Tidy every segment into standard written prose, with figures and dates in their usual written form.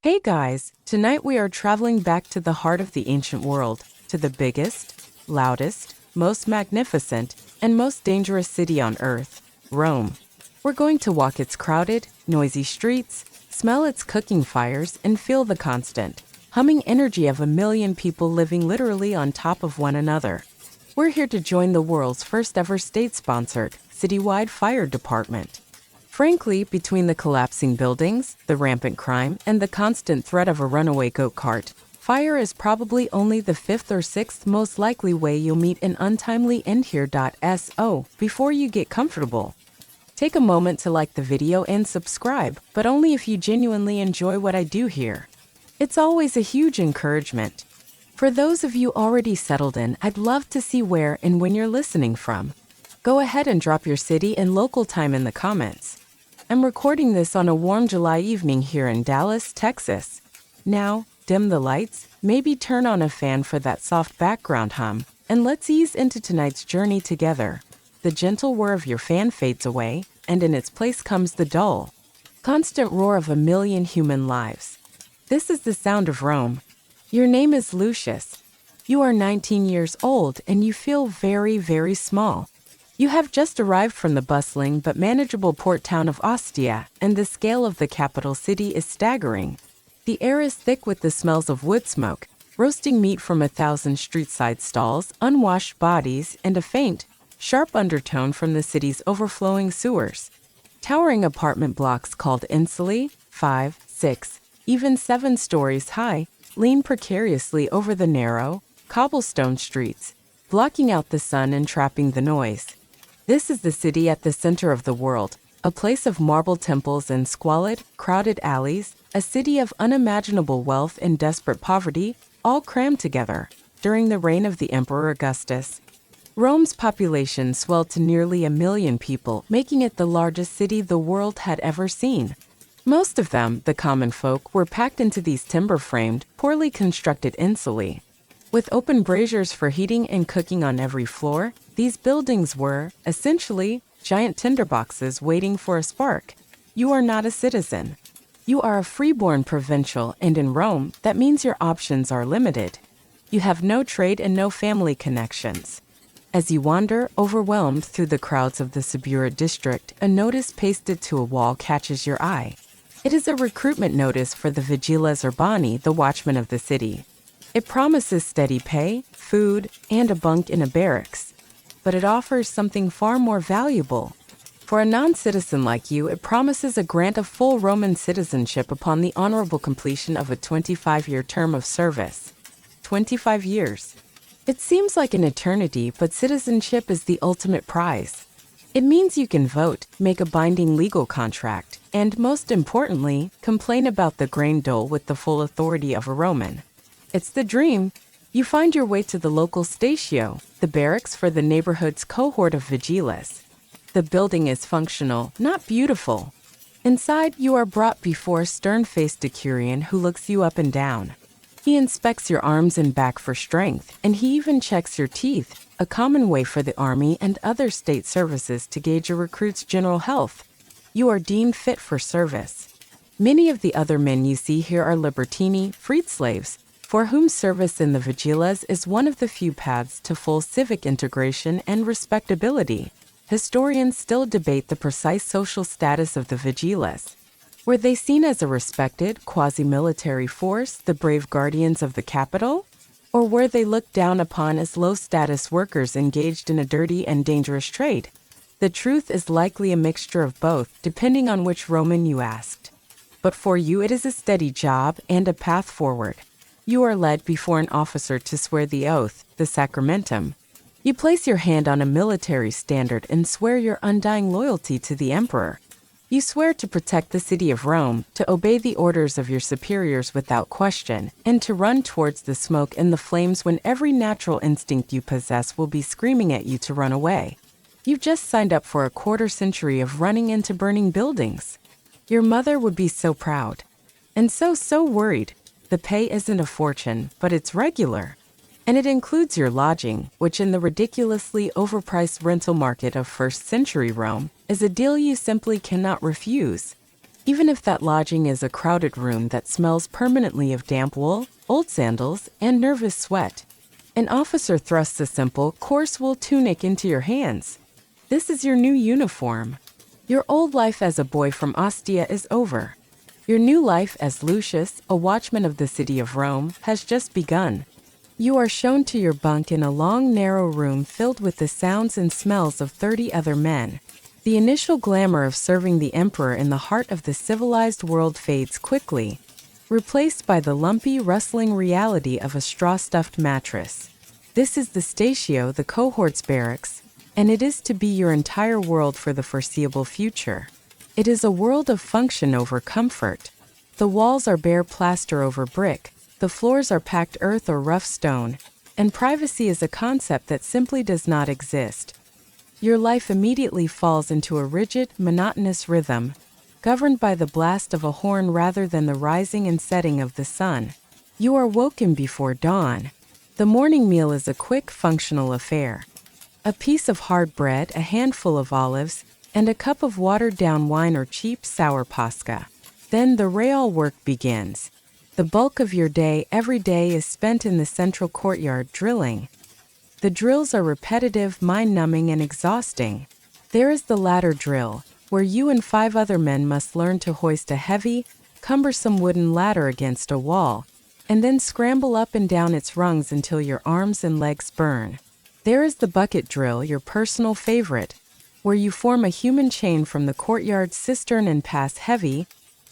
Hey guys, tonight we are traveling back to the heart of the ancient world, to the biggest, loudest, most magnificent, and most dangerous city on earth, Rome. We're going to walk its crowded, noisy streets, smell its cooking fires, and feel the constant, humming energy of a million people living literally on top of one another. We're here to join the world's first ever state-sponsored, citywide fire department. Frankly, between the collapsing buildings, the rampant crime, and the constant threat of a runaway goat cart, fire is probably only the fifth or sixth most likely way you'll meet an untimely end here. So, before you get comfortable, take a moment to like the video and subscribe, but only if you genuinely enjoy what I do here. It's always a huge encouragement. For those of you already settled in, I'd love to see where and when you're listening from. Go ahead and drop your city and local time in the comments. I'm recording this on a warm July evening here in Dallas, Texas. Now, dim the lights, maybe turn on a fan for that soft background hum, and let's ease into tonight's journey together. The gentle whir of your fan fades away, and in its place comes the dull, constant roar of a million human lives. This is the sound of Rome. Your name is Lucius. You are 19 years old and you feel very, very small. You have just arrived from the bustling but manageable port town of Ostia, and the scale of the capital city is staggering. The air is thick with the smells of wood smoke, roasting meat from 1,000 street-side stalls, unwashed bodies, and a faint, sharp undertone from the city's overflowing sewers. Towering apartment blocks called insulae, 5, 6, even 7 stories high, lean precariously over the narrow, cobblestone streets, blocking out the sun and trapping the noise. This is the city at the center of the world, a place of marble temples and squalid, crowded alleys, a city of unimaginable wealth and desperate poverty, all crammed together, during the reign of the Emperor Augustus. Rome's population swelled to nearly 1 million people, making it the largest city the world had ever seen. Most of them, the common folk, were packed into these timber-framed, poorly constructed insulae. With open braziers for heating and cooking on every floor, these buildings were, essentially, giant tinderboxes waiting for a spark. You are not a citizen. You are a freeborn provincial, and in Rome, that means your options are limited. You have no trade and no family connections. As you wander, overwhelmed through the crowds of the Subura district, a notice pasted to a wall catches your eye. It is a recruitment notice for the vigiles urbani, the watchmen of the city. It promises steady pay, food, and a bunk in a barracks. But it offers something far more valuable. For a non-citizen like you, it promises a grant of full Roman citizenship upon the honorable completion of a 25-year term of service. 25 years. It seems like an eternity, but citizenship is the ultimate prize. It means you can vote, make a binding legal contract, and most importantly, complain about the grain dole with the full authority of a Roman. It's the dream. You find your way to the local statio, the barracks for the neighborhood's cohort of vigiles. The building is functional, not beautiful. Inside, you are brought before a stern-faced decurion who looks you up and down. He inspects your arms and back for strength, and he even checks your teeth, a common way for the army and other state services to gauge a recruit's general health. You are deemed fit for service. Many of the other men you see here are libertini, freed slaves, for whom service in the vigiles is one of the few paths to full civic integration and respectability. Historians still debate the precise social status of the vigiles. Were they seen as a respected, quasi-military force, the brave guardians of the capital? Or were they looked down upon as low-status workers engaged in a dirty and dangerous trade? The truth is likely a mixture of both, depending on which Roman you asked. But for you it is a steady job and a path forward. You are led before an officer to swear the oath, the sacramentum. You place your hand on a military standard and swear your undying loyalty to the emperor. You swear to protect the city of Rome, to obey the orders of your superiors without question, and to run towards the smoke and the flames when every natural instinct you possess will be screaming at you to run away. You've just signed up for a quarter-century of running into burning buildings. Your mother would be so proud. And so worried. The pay isn't a fortune, but it's regular. And it includes your lodging, which in the ridiculously overpriced rental market of first-century Rome is a deal you simply cannot refuse. even if that lodging is a crowded room that smells permanently of damp wool, old sandals, and nervous sweat. An officer thrusts a simple, coarse wool tunic into your hands. This is your new uniform. Your old life as a boy from Ostia is over. Your new life as Lucius, a watchman of the city of Rome, has just begun. You are shown to your bunk in a long, narrow room filled with the sounds and smells of 30 other men. The initial glamour of serving the emperor in the heart of the civilized world fades quickly, replaced by the lumpy, rustling reality of a straw-stuffed mattress. This is the statio, the cohort's barracks, and it is to be your entire world for the foreseeable future. It is a world of function over comfort. The walls are bare plaster over brick, the floors are packed earth or rough stone, and privacy is a concept that simply does not exist. Your life immediately falls into a rigid, monotonous rhythm, governed by the blast of a horn rather than the rising and setting of the sun. You are woken before dawn. The morning meal is a quick, functional affair. A piece of hard bread, a handful of olives, and a cup of watered-down wine or cheap, sour pasca. Then the real work begins. The bulk of your day, every day, is spent in the central courtyard drilling. The drills are repetitive, mind-numbing, and exhausting. There is the ladder drill, where you and 5 other men must learn to hoist a heavy, cumbersome wooden ladder against a wall, and then scramble up and down its rungs until your arms and legs burn. There is the bucket drill, your personal favorite, where you form a human chain from the courtyard cistern and pass heavy,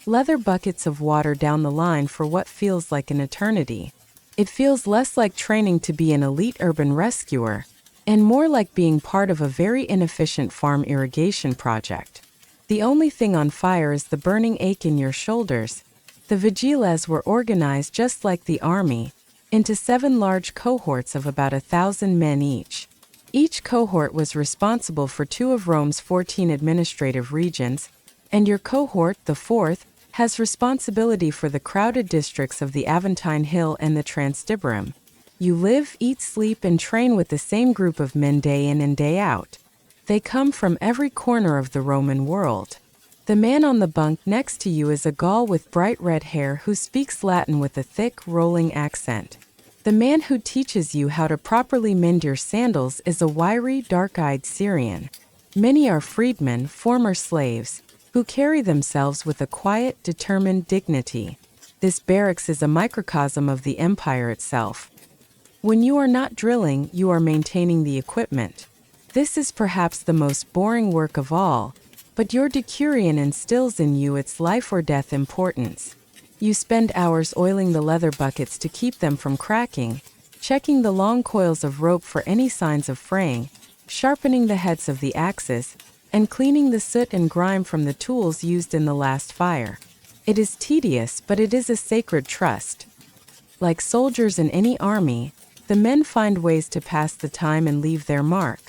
leather buckets of water down the line for what feels like an eternity. It feels less like training to be an elite urban rescuer, and more like being part of a very inefficient farm irrigation project. The only thing on fire is the burning ache in your shoulders. The vigiles were organized just like the army, into 7 large cohorts of about 1,000 men each. Each cohort was responsible for 2 of Rome's 14 administrative regions, and your cohort, the 4th, has responsibility for the crowded districts of the Aventine Hill and the Transtiberum. You live, eat, sleep, and train with the same group of men day in and day out. They come from every corner of the Roman world. The man on the bunk next to you is a Gaul with bright red hair who speaks Latin with a thick, rolling accent. The man who teaches you how to properly mend your sandals is a wiry, dark-eyed Syrian. Many are freedmen, former slaves, who carry themselves with a quiet, determined dignity. This barracks is a microcosm of the empire itself. When you are not drilling, you are maintaining the equipment. This is perhaps the most boring work of all, but your decurion instills in you its life or death importance. You spend hours oiling the leather buckets to keep them from cracking, checking the long coils of rope for any signs of fraying, sharpening the heads of the axes, and cleaning the soot and grime from the tools used in the last fire. It is tedious, but it is a sacred trust. Like soldiers in any army, the men find ways to pass the time and leave their mark.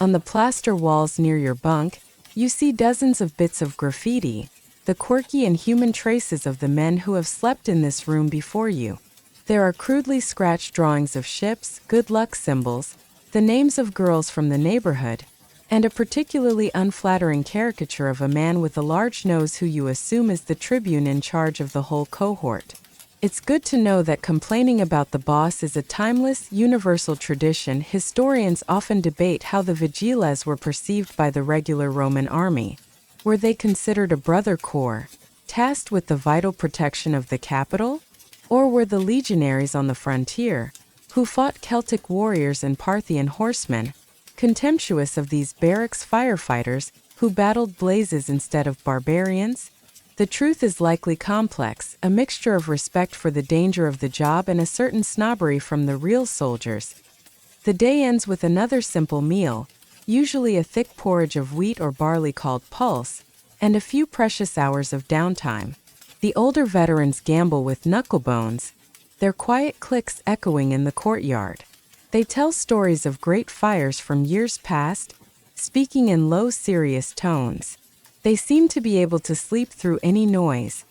On the plaster walls near your bunk, you see dozens of bits of graffiti, the quirky and human traces of the men who have slept in this room before you. There are crudely scratched drawings of ships, good luck symbols, the names of girls from the neighborhood, and a particularly unflattering caricature of a man with a large nose who you assume is the tribune in charge of the whole cohort. It's good to know that complaining about the boss is a timeless, universal tradition. Historians often debate how the vigiles were perceived by the regular Roman army. Were they considered a brother corps, tasked with the vital protection of the capital? Or were the legionaries on the frontier, who fought Celtic warriors and Parthian horsemen, contemptuous of these barracks firefighters who battled blazes instead of barbarians? The truth is likely complex, a mixture of respect for the danger of the job and a certain snobbery from the real soldiers. The day ends with another simple meal, usually a thick porridge of wheat or barley called pulse, and a few precious hours of downtime. The older veterans gamble with knucklebones, their quiet clicks echoing in the courtyard. They tell stories of great fires from years past, speaking in low, serious tones. They seem to be able to sleep through any noise.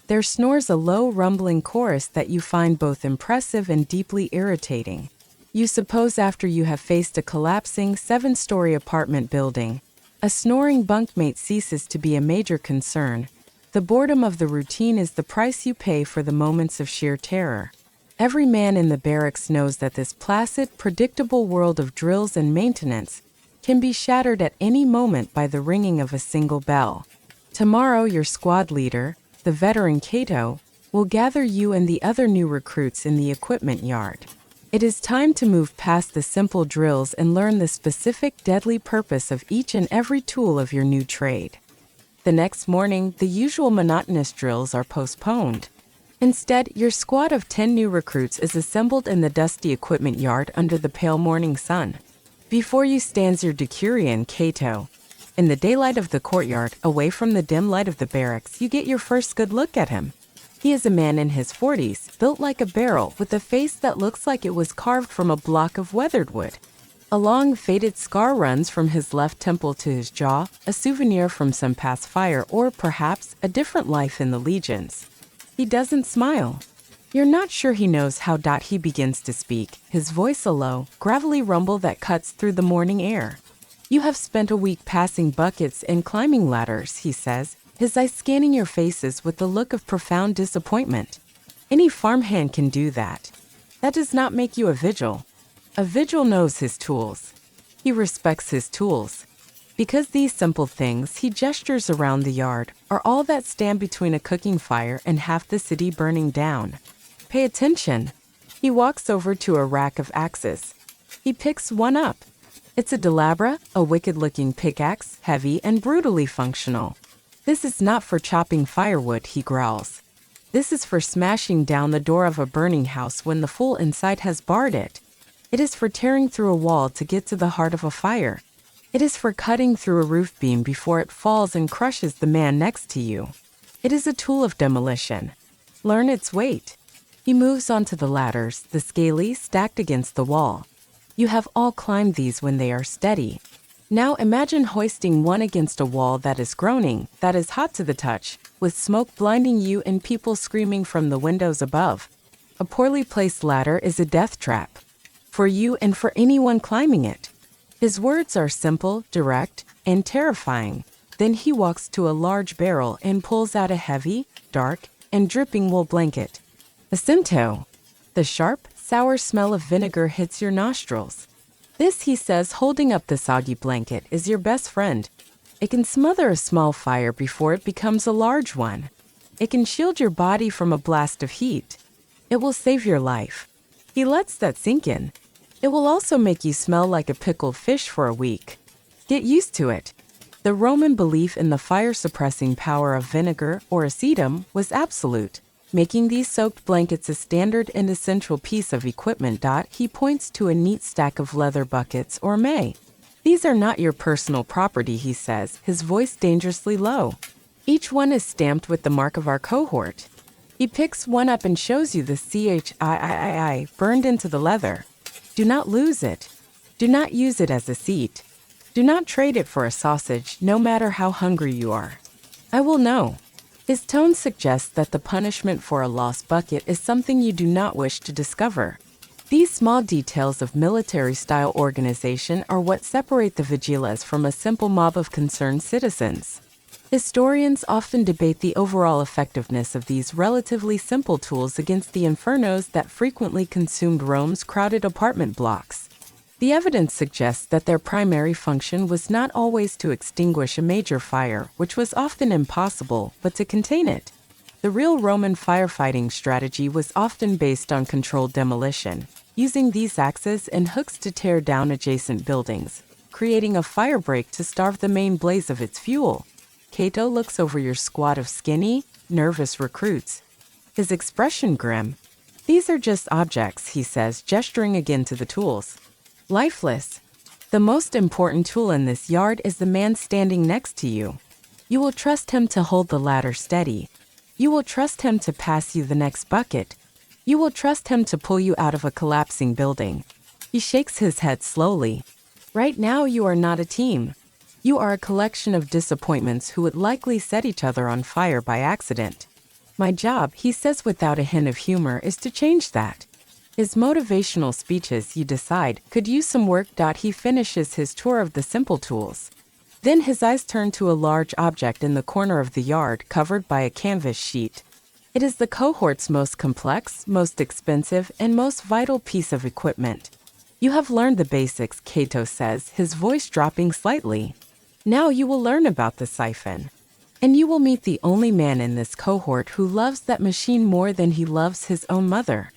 Their snores a low, rumbling chorus that you find both impressive and deeply irritating. You suppose after you have faced a collapsing 7-story apartment building, a snoring bunkmate ceases to be a major concern, The boredom of the routine is the price you pay for the moments of sheer terror. Every man in the barracks knows that this placid, predictable world of drills and maintenance can be shattered at any moment by the ringing of a single bell. Tomorrow, your squad leader, the veteran Cato, will gather you and the other new recruits in the equipment yard. It is time to move past the simple drills and learn the specific deadly purpose of each and every tool of your new trade. The next morning, the usual monotonous drills are postponed. Instead, your squad of 10 new recruits is assembled in the dusty equipment yard under the pale morning sun. Before you stands your decurion, Cato. In the daylight of the courtyard, away from the dim light of the barracks, you get your first good look at him. He is a man in his 40s, built like a barrel, with a face that looks like it was carved from a block of weathered wood. A long, faded scar runs from his left temple to his jaw, a souvenir from some past fire or, perhaps, a different life in the legions. He doesn't smile. You're not sure he knows how. He begins to speak, his voice a low, gravelly rumble that cuts through the morning air. You have spent a week passing buckets and climbing ladders, he says, his eyes scanning your faces with the look of profound disappointment. Any farmhand can do that. That does not make you a vigil. A vigil knows his tools. He respects his tools. Because these simple things, he gestures around the yard, are all that stand between a cooking fire and half the city burning down. Pay attention. He walks over to a rack of axes. He picks one up. It's a Delabra, a wicked-looking pickaxe, heavy and brutally functional. This is not for chopping firewood, he growls. This is for smashing down the door of a burning house when the fool inside has barred it. It is for tearing through a wall to get to the heart of a fire. It is for cutting through a roof beam before it falls and crushes the man next to you. It is a tool of demolition. Learn its weight. He moves onto the ladders, the scaly stacked against the wall. You have all climbed these when they are steady. Now imagine hoisting one against a wall that is groaning, that is hot to the touch, with smoke blinding you and people screaming from the windows above. A poorly placed ladder is a death trap. For you and for anyone climbing it. His words are simple, direct, and terrifying. Then he walks to a large barrel and pulls out a heavy, dark, and dripping wool blanket. A cento. The sharp, sour smell of vinegar hits your nostrils. This, he says, holding up the soggy blanket, is your best friend. It can smother a small fire before it becomes a large one. It can shield your body from a blast of heat. It will save your life. He lets that sink in. It will also make you smell like a pickled fish for a week. Get used to it. The Roman belief in the fire-suppressing power of vinegar or acetum was absolute, making these soaked blankets a standard and essential piece of equipment. He points to a neat stack of leather buckets or may. These are not your personal property, he says, his voice dangerously low. Each one is stamped with the mark of our cohort. He picks one up and shows you the CHIII burned into the leather. Do not lose it. Do not use it as a seat. Do not trade it for a sausage, no matter how hungry you are. I will know. His tone suggests that the punishment for a lost bucket is something you do not wish to discover. These small details of military-style organization are what separate the vigilas from a simple mob of concerned citizens. Historians often debate the overall effectiveness of these relatively simple tools against the infernos that frequently consumed Rome's crowded apartment blocks. The evidence suggests that their primary function was not always to extinguish a major fire, which was often impossible, but to contain it. The real Roman firefighting strategy was often based on controlled demolition, using these axes and hooks to tear down adjacent buildings, creating a firebreak to starve the main blaze of its fuel. Cato looks over your squad of skinny, nervous recruits. His expression grim. These are just objects, he says, gesturing again to the tools. Lifeless. The most important tool in this yard is the man standing next to you. You will trust him to hold the ladder steady. You will trust him to pass you the next bucket. You will trust him to pull you out of a collapsing building. He shakes his head slowly. Right now you are not a team. You are a collection of disappointments who would likely set each other on fire by accident. My job, he says without a hint of humor, is to change that. His motivational speeches, you decide, could use some work. He finishes his tour of the simple tools. Then his eyes turn to a large object in the corner of the yard covered by a canvas sheet. It is the cohort's most complex, most expensive, and most vital piece of equipment. You have learned the basics, Cato says, his voice dropping slightly. Now you will learn about the siphon. And you will meet the only man in this cohort who loves that machine more than he loves his own mother.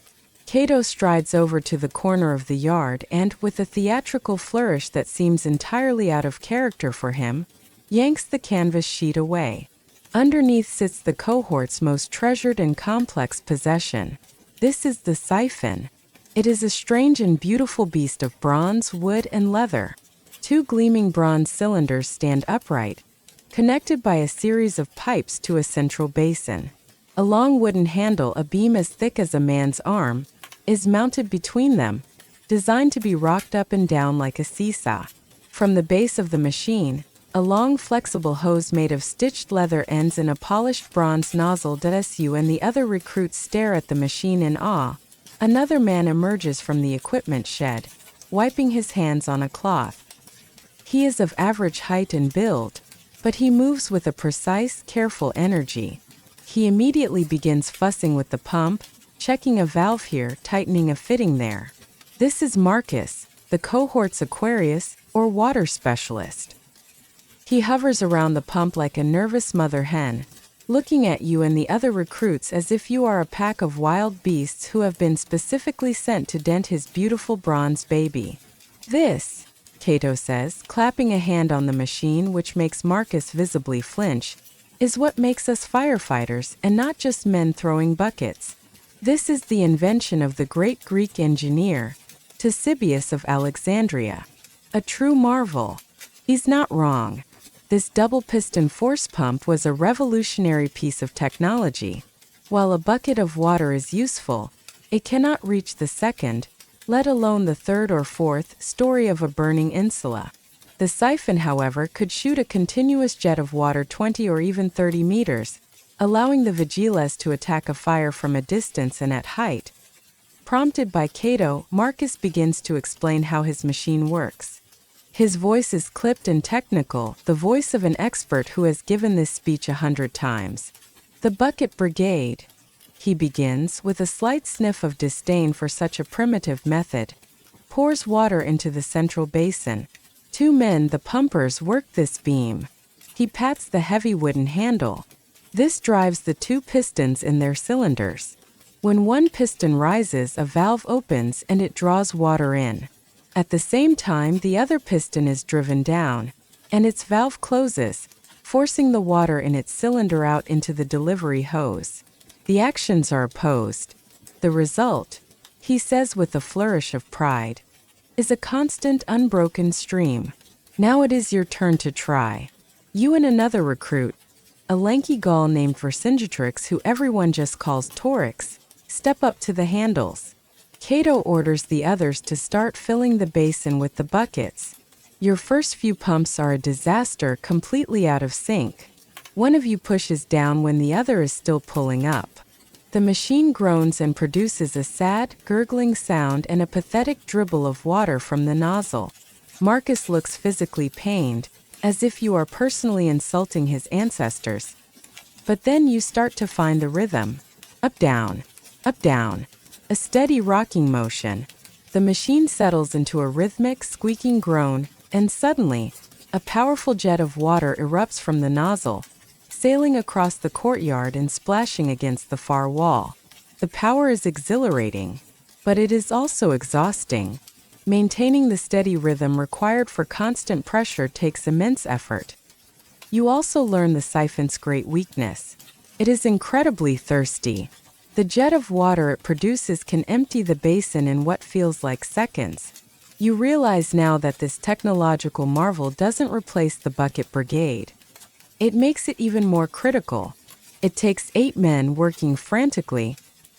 Cato strides over to the corner of the yard and, with a theatrical flourish that seems entirely out of character for him, yanks the canvas sheet away. Underneath sits the cohort's most treasured and complex possession. This is the siphon. It is a strange and beautiful beast of bronze, wood, and leather. Two gleaming bronze cylinders stand upright, connected by a series of pipes to a central basin. A long wooden handle, a beam as thick as a man's arm, is mounted between them, designed to be rocked up and down like a seesaw. From the base of the machine, a long flexible hose made of stitched leather ends in a polished bronze nozzle. As you and the other recruits stare at the machine in awe, another man emerges from the equipment shed, wiping his hands on a cloth. He is of average height and build, but he moves with a precise, careful energy. He immediately begins fussing with the pump, checking a valve here, tightening a fitting there. This is Marcus, the cohort's Aquarius, or water specialist. He hovers around the pump like a nervous mother hen, looking at you and the other recruits as if you are a pack of wild beasts who have been specifically sent to dent his beautiful bronze baby. This, Cato says, clapping a hand on the machine which makes Marcus visibly flinch, is what makes us firefighters and not just men throwing buckets. This is the invention of the great Greek engineer, Ctesibius of Alexandria. A true marvel. He's not wrong. This double-piston force pump was a revolutionary piece of technology. While a bucket of water is useful, it cannot reach the second, let alone the third or fourth, story of a burning insula. The siphon, however, could shoot a continuous jet of water 20 or even 30 meters, allowing the vigiles to attack a fire from a distance and at height. Prompted by Cato, Marcus begins to explain how his machine works. His voice is clipped and technical, the voice of an expert who has given this speech 100 times. The bucket brigade, he begins, with a slight sniff of disdain for such a primitive method, pours water into the central basin. Two men, the pumpers, work this beam. He pats the heavy wooden handle. This drives the two pistons in their cylinders. When one piston rises, a valve opens and it draws water in. At the same time, the other piston is driven down, and its valve closes, forcing the water in its cylinder out into the delivery hose. The actions are opposed. The result, he says with a flourish of pride, is a constant, unbroken stream. Now it is your turn to try. You and another recruit, a lanky Gaul named Vercingetorix, who everyone just calls Torix, step up to the handles. Cato orders the others to start filling the basin with the buckets. Your first few pumps are a disaster, completely out of sync. One of you pushes down when the other is still pulling up. The machine groans and produces a sad, gurgling sound and a pathetic dribble of water from the nozzle. Marcus looks physically pained, as if you are personally insulting his ancestors. But then you start to find the rhythm. Up, down, a steady rocking motion. The machine settles into a rhythmic, squeaking groan, and suddenly, a powerful jet of water erupts from the nozzle, sailing across the courtyard and splashing against the far wall. The power is exhilarating, but it is also exhausting. Maintaining the steady rhythm required for constant pressure takes immense effort. You also learn the siphon's great weakness. It is incredibly thirsty. The jet of water it produces can empty the basin in what feels like seconds. You realize now that this technological marvel doesn't replace the bucket brigade. It makes it even more critical. It takes 8 men working frantically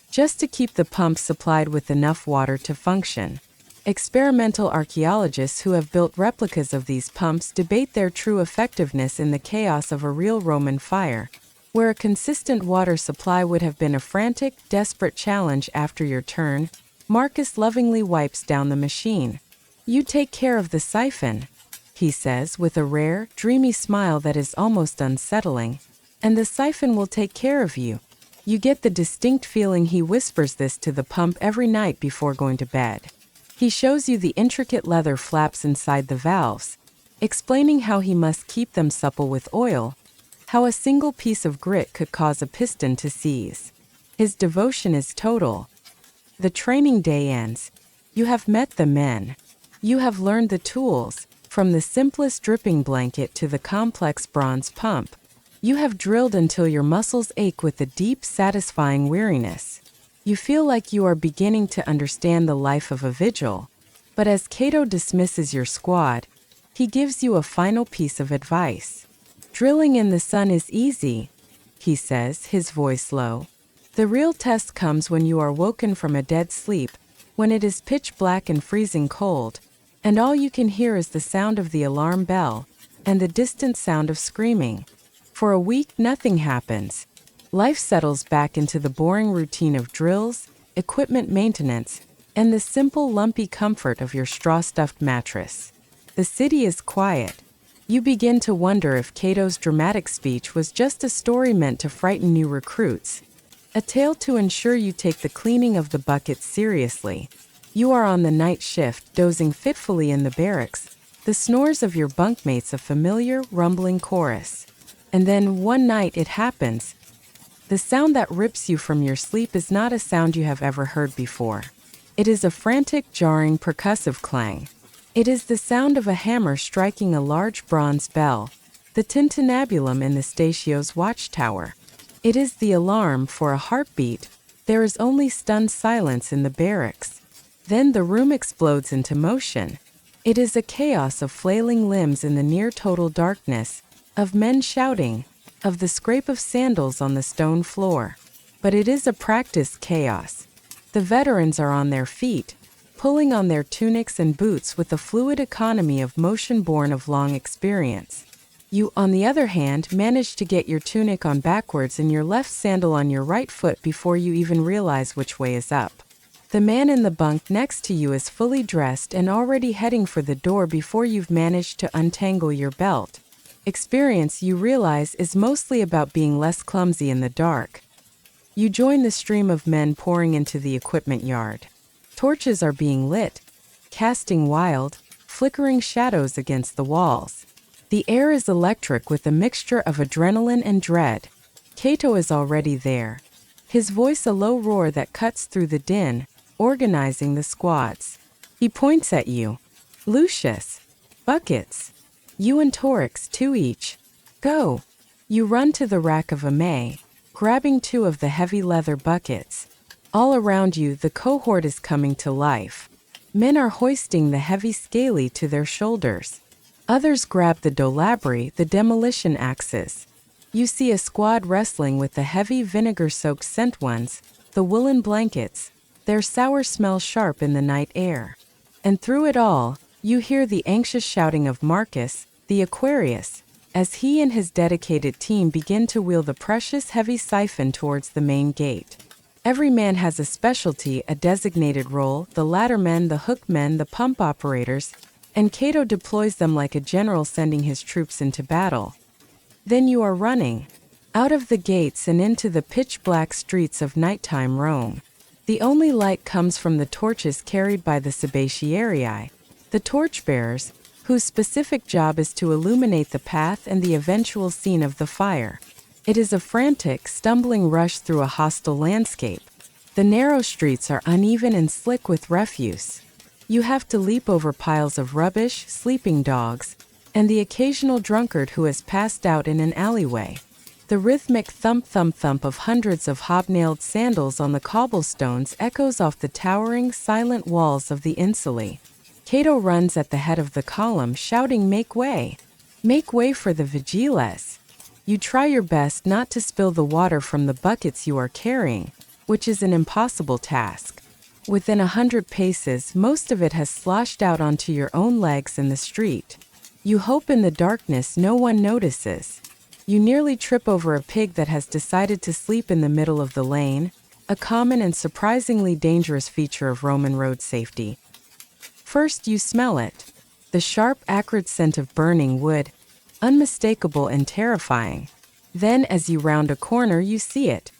just to keep the pump supplied with enough water to function. Experimental archaeologists who have built replicas of these pumps debate their true effectiveness in the chaos of a real Roman fire, where a consistent water supply would have been a frantic, desperate challenge. After your turn, Marcus lovingly wipes down the machine. You take care of the siphon. he says with a rare, dreamy smile that is almost unsettling. "And the siphon will take care of you." You get the distinct feeling he whispers this to the pump every night before going to bed. He shows you the intricate leather flaps inside the valves, explaining how he must keep them supple with oil, how a single piece of grit could cause a piston to seize. His devotion is total. The training day ends. You have met the men. You have learned the tools, from the simplest dripping blanket to the complex bronze pump. You have drilled until your muscles ache with a deep, satisfying weariness. You feel like you are beginning to understand the life of a vigil. But as Cato dismisses your squad, he gives you a final piece of advice. "Drilling in the sun is easy," he says, his voice low. "The real test comes when you are woken from a dead sleep, when it is pitch black and freezing cold, and all you can hear is the sound of the alarm bell and the distant sound of screaming. For a week, nothing happens. Life settles back into the boring routine of drills, equipment maintenance, and the simple, lumpy comfort of your straw-stuffed mattress. The city is quiet. You begin to wonder if Cato's dramatic speech was just a story meant to frighten new recruits, a tale to ensure you take the cleaning of the buckets seriously. You are on the night shift, dozing fitfully in the barracks, the snores of your bunkmates a familiar, rumbling chorus. And then, one night, it happens. The sound that rips you from your sleep is not a sound you have ever heard before. It is a frantic, jarring, percussive clang. It is the sound of a hammer striking a large bronze bell, the tintinnabulum in the Statio's watchtower. It is the alarm for a heartbeat. There is only stunned silence in the barracks. Then the room explodes into motion. It is a chaos of flailing limbs in the near-total darkness, of men shouting, of the scrape of sandals on the stone floor. But it is a practiced chaos. The veterans are on their feet, pulling on their tunics and boots with a fluid economy of motion born of long experience. You, on the other hand, manage to get your tunic on backwards and your left sandal on your right foot before you even realize which way is up. The man in the bunk next to you is fully dressed and already heading for the door before you've managed to untangle your belt. Experience, you realize, is mostly about being less clumsy in the dark. You join the stream of men pouring into the equipment yard. Torches are being lit, casting wild, flickering shadows against the walls. The air is electric with a mixture of adrenaline and dread. Cato is already there, his voice a low roar that cuts through the din, organizing the squads. He points at you. "Lucius. Buckets. You and Torix, 2 each. Go." You run to the rack of a May, grabbing 2 of the heavy leather buckets. All around you, the cohort is coming to life. Men are hoisting the heavy scaly to their shoulders. Others grab the dolabri, the demolition axes. You see a squad wrestling with the heavy vinegar-soaked scent ones, the woolen blankets, their sour smell sharp in the night air. And through it all, you hear the anxious shouting of Marcus, the Aquarius, as he and his dedicated team begin to wheel the precious heavy siphon towards the main gate. Every man has a specialty, a designated role, the laddermen, the hookmen, the pump operators, and Cato deploys them like a general sending his troops into battle. Then you are running, out of the gates and into the pitch-black streets of nighttime Rome. The only light comes from the torches carried by the sabatiarii, the torchbearers, whose specific job is to illuminate the path and the eventual scene of the fire. It is a frantic, stumbling rush through a hostile landscape. The narrow streets are uneven and slick with refuse. You have to leap over piles of rubbish, sleeping dogs, and the occasional drunkard who has passed out in an alleyway. The rhythmic thump-thump-thump of hundreds of hobnailed sandals on the cobblestones echoes off the towering, silent walls of the insulae. Cato runs at the head of the column, shouting, "Make way! Make way for the vigiles!" You try your best not to spill the water from the buckets you are carrying, which is an impossible task. Within 100 paces, most of it has sloshed out onto your own legs in the street. You hope in the darkness no one notices. You nearly trip over a pig that has decided to sleep in the middle of the lane, a common and surprisingly dangerous feature of Roman road safety. First, you smell it. the sharp, acrid scent of burning wood, unmistakable and terrifying. Then, as you round a corner, you see it.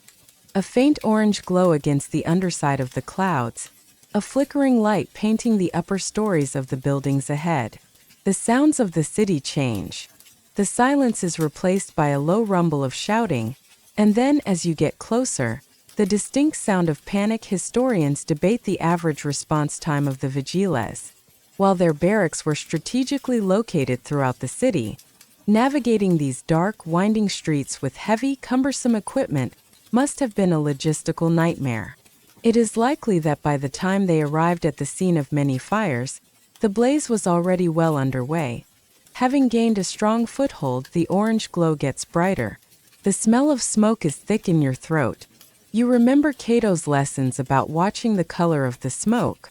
A faint orange glow against the underside of the clouds, a flickering light painting the upper stories of the buildings ahead. The sounds of the city change. The silence is replaced by a low rumble of shouting, and then, as you get closer, the distinct sound of panic. Historians debate the average response time of the Vigiles. While their barracks were strategically located throughout the city, navigating these dark, winding streets with heavy, cumbersome equipment must have been a logistical nightmare. It is likely that by the time they arrived at the scene of many fires, the blaze was already well underway. Having gained a strong foothold, the orange glow gets brighter. The smell of smoke is thick in your throat. You remember Cato's lessons about watching the color of the smoke.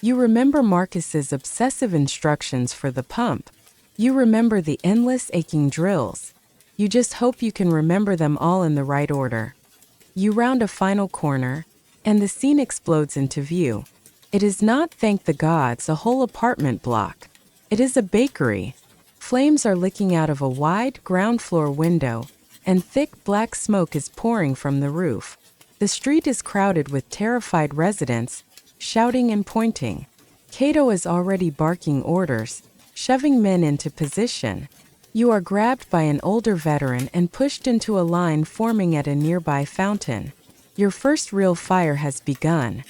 You remember Marcus's obsessive instructions for the pump. You remember the endless aching drills. You just hope you can remember them all in the right order. You round a final corner, and the scene explodes into view. It is not, thank the gods, a whole apartment block. It is a bakery. Flames are licking out of a wide, ground-floor window, and thick black smoke is pouring from the roof. The street is crowded with terrified residents, shouting and pointing. Cato is already barking orders, shoving men into position. You are grabbed by an older veteran and pushed into a line forming at a nearby fountain. Your first real fire has begun.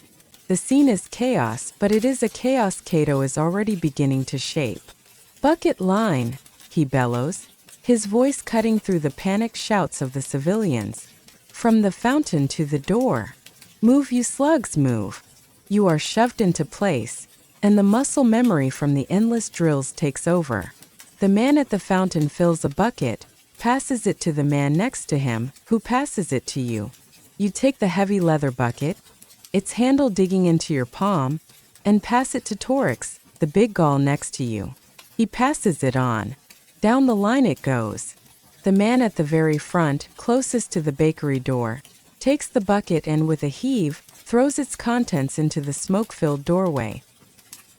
The scene is chaos, but it is a chaos Cato is already beginning to shape. "Bucket line," he bellows, his voice cutting through the panicked shouts of the civilians. "From the fountain to the door. Move, you slugs, move." You are shoved into place, and the muscle memory from the endless drills takes over. The man at the fountain fills a bucket, passes it to the man next to him, who passes it to you. You take the heavy leather bucket, its handle digging into your palm, and pass it to Torix, the big Gaul next to you. He passes it on. Down the line it goes. The man at the very front, closest to the bakery door, takes the bucket and with a heave, throws its contents into the smoke-filled doorway.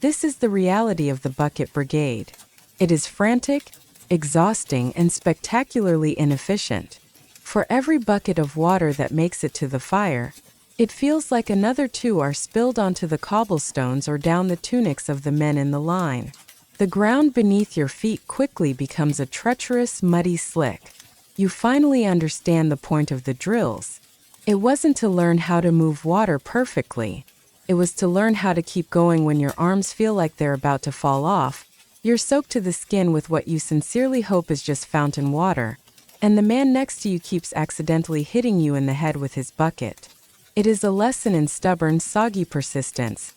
This is the reality of the bucket brigade. It is frantic, exhausting, and spectacularly inefficient. For every bucket of water that makes it to the fire, it feels like another two are spilled onto the cobblestones or down the tunics of the men in the line. The ground beneath your feet quickly becomes a treacherous, muddy slick. You finally understand the point of the drills. It wasn't to learn how to move water perfectly. It was to learn how to keep going when your arms feel like they're about to fall off. You're soaked to the skin with what you sincerely hope is just fountain water, and the man next to you keeps accidentally hitting you in the head with his bucket. It is a lesson in stubborn, soggy persistence.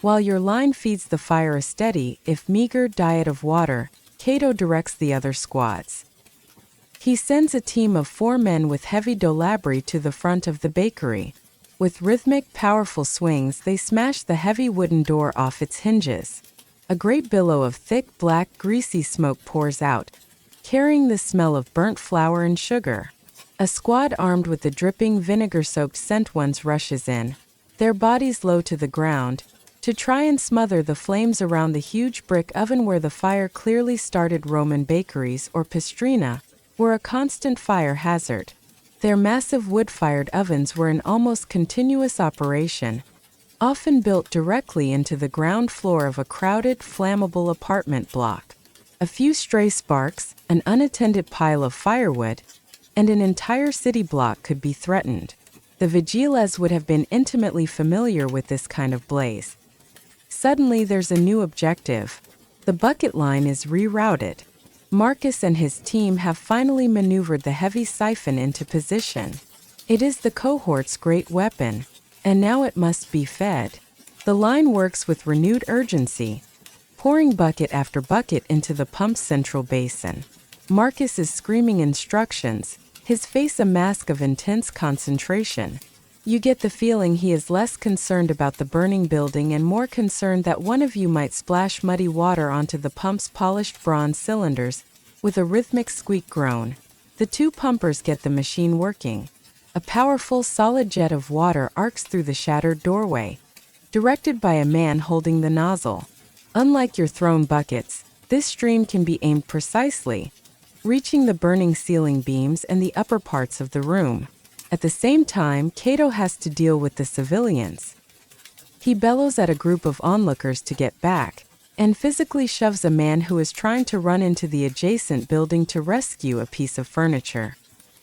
While your line feeds the fire a steady, if meager, diet of water, Cato directs the other squads. He sends a team of 4 men with heavy dolabri to the front of the bakery. With rhythmic, powerful swings, they smash the heavy wooden door off its hinges. A great billow of thick, black, greasy smoke pours out, carrying the smell of burnt flour and sugar. A squad armed with the dripping, vinegar-soaked scent ones rushes in, their bodies low to the ground, to try and smother the flames around the huge brick oven where the fire clearly started. Roman bakeries, or pistrina, were a constant fire hazard. Their massive wood-fired ovens were an almost continuous operation, often built directly into the ground floor of a crowded, flammable apartment block. A few stray sparks, an unattended pile of firewood, and an entire city block could be threatened. The Vigiles would have been intimately familiar with this kind of blaze. Suddenly there's a new objective. The bucket line is rerouted. Marcus and his team have finally maneuvered the heavy siphon into position. It is the cohort's great weapon, and now it must be fed. The line works with renewed urgency, pouring bucket after bucket into the pump's central basin. Marcus is screaming instructions, his face a mask of intense concentration. You get the feeling he is less concerned about the burning building and more concerned that one of you might splash muddy water onto the pump's polished bronze cylinders. With a rhythmic squeak groan, the 2 pumpers get the machine working. A powerful, solid jet of water arcs through the shattered doorway, directed by a man holding the nozzle. Unlike your thrown buckets, This stream can be aimed precisely, reaching the burning ceiling beams and the upper parts of the room. At the same time, Cato has to deal with the civilians. He bellows at a group of onlookers to get back, and physically shoves a man who is trying to run into the adjacent building to rescue a piece of furniture.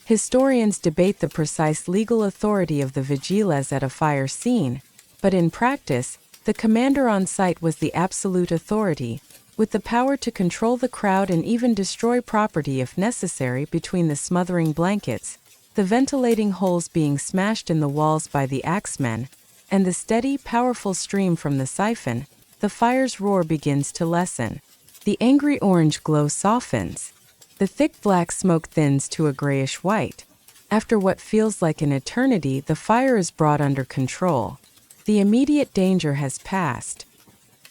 Historians debate the precise legal authority of the vigiles at a fire scene, but in practice, the commander on site was the absolute authority, with the power to control the crowd and even destroy property if necessary between the smothering blankets, the ventilating holes being smashed in the walls by the axemen, and the steady, powerful stream from the siphon. The fire's roar begins to lessen. The angry orange glow softens. The thick black smoke thins to a grayish white. After what feels like an eternity, the fire is brought under control. The immediate danger has passed.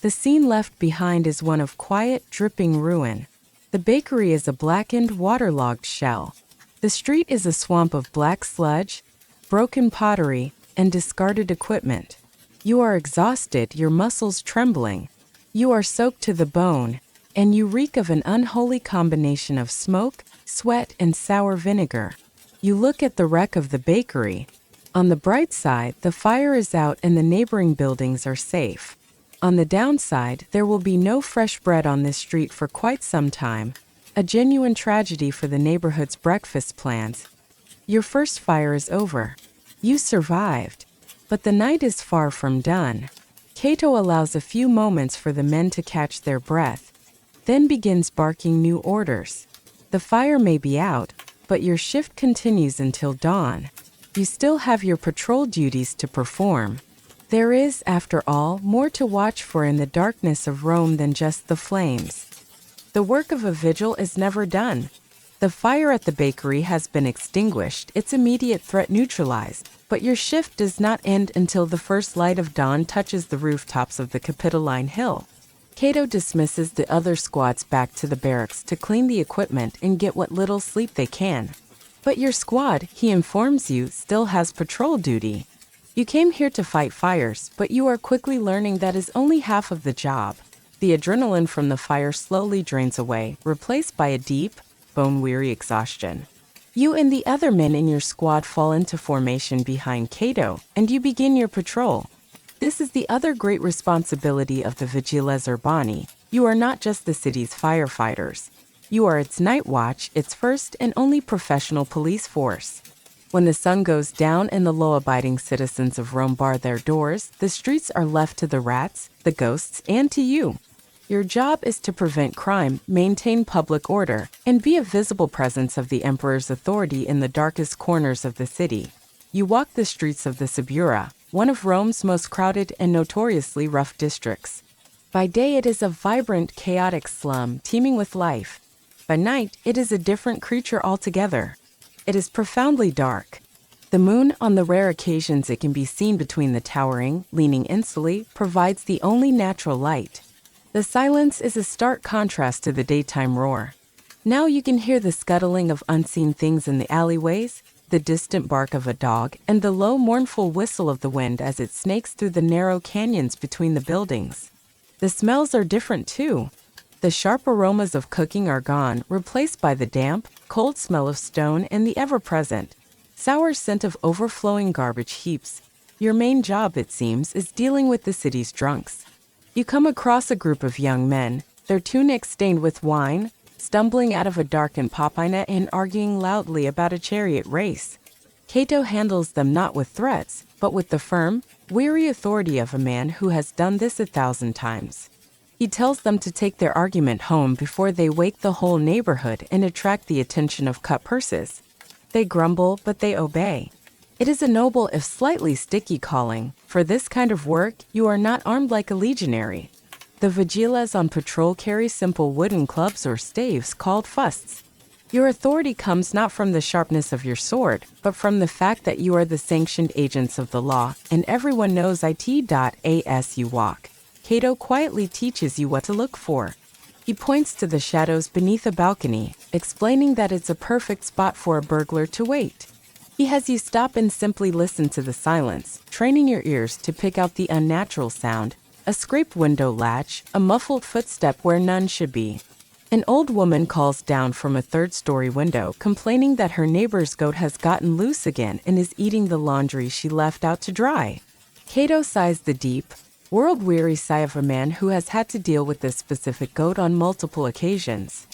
The scene left behind is one of quiet, dripping ruin. The bakery is a blackened, waterlogged shell. The street is a swamp of black sludge, broken pottery, and discarded equipment. You are exhausted, your muscles trembling. You are soaked to the bone, and you reek of an unholy combination of smoke, sweat, and sour vinegar. You look at the wreck of the bakery. On the bright side, the fire is out and the neighboring buildings are safe. On the downside, there will be no fresh bread on this street for quite some time, a genuine tragedy for the neighborhood's breakfast plans. Your first fire is over. You survived. But the night is far from done. Cato allows a few moments for the men to catch their breath, then begins barking new orders. The fire may be out, but your shift continues until dawn. You still have your patrol duties to perform. There is, after all, more to watch for in the darkness of Rome than just the flames. The work of a vigil is never done. The fire at the bakery has been extinguished, its immediate threat neutralized, but your shift does not end until the first light of dawn touches the rooftops of the Capitoline Hill. Cato dismisses the other squads back to the barracks to clean the equipment and get what little sleep they can. But your squad, he informs you, still has patrol duty. You came here to fight fires, but you are quickly learning that is only half of the job. The adrenaline from the fire slowly drains away, replaced by a deep, bone-weary exhaustion. You and the other men in your squad fall into formation behind Cato, and you begin your patrol. This is the other great responsibility of the Vigiles Urbani. You are not just the city's firefighters. You are its night watch, its first and only professional police force. When the sun goes down and the law-abiding citizens of Rome bar their doors, the streets are left to the rats, the ghosts, and to you. Your job is to prevent crime, maintain public order, and be a visible presence of the emperor's authority in the darkest corners of the city. You walk the streets of the Subura, one of Rome's most crowded and notoriously rough districts. By day it is a vibrant, chaotic slum teeming with life. By night it is a different creature altogether. It is profoundly dark. The moon, on the rare occasions it can be seen between the towering, leaning insulae, provides the only natural light. The silence is a stark contrast to the daytime roar. Now you can hear the scuttling of unseen things in the alleyways, the distant bark of a dog, and the low, mournful whistle of the wind as it snakes through the narrow canyons between the buildings. The smells are different too. The sharp aromas of cooking are gone, replaced by the damp, cold smell of stone and the ever-present, sour scent of overflowing garbage heaps. Your main job, it seems, is dealing with the city's drunks. You come across a group of young men, their tunics stained with wine, stumbling out of a darkened papine and arguing loudly about a chariot race. Cato handles them not with threats, but with the firm, weary authority of a man who has done this 1,000 times. He tells them to take their argument home before they wake the whole neighborhood and attract the attention of cut purses. They grumble, but they obey. It is a noble if slightly sticky calling. For this kind of work, you are not armed like a legionary. The vigiles on patrol carry simple wooden clubs or staves called fusts. Your authority comes not from the sharpness of your sword, but from the fact that you are the sanctioned agents of the law, and everyone knows it.as you walk. Cato quietly teaches you what to look for. He points to the shadows beneath a balcony, explaining that it's a perfect spot for a burglar to wait. He has you stop and simply listen to the silence, training your ears to pick out the unnatural sound, a scraped window latch, a muffled footstep where none should be. An old woman calls down from a third-story window, complaining that her neighbor's goat has gotten loose again and is eating the laundry she left out to dry. Cato sighs the deep, world-weary sigh of a man who has had to deal with this specific goat on multiple occasions.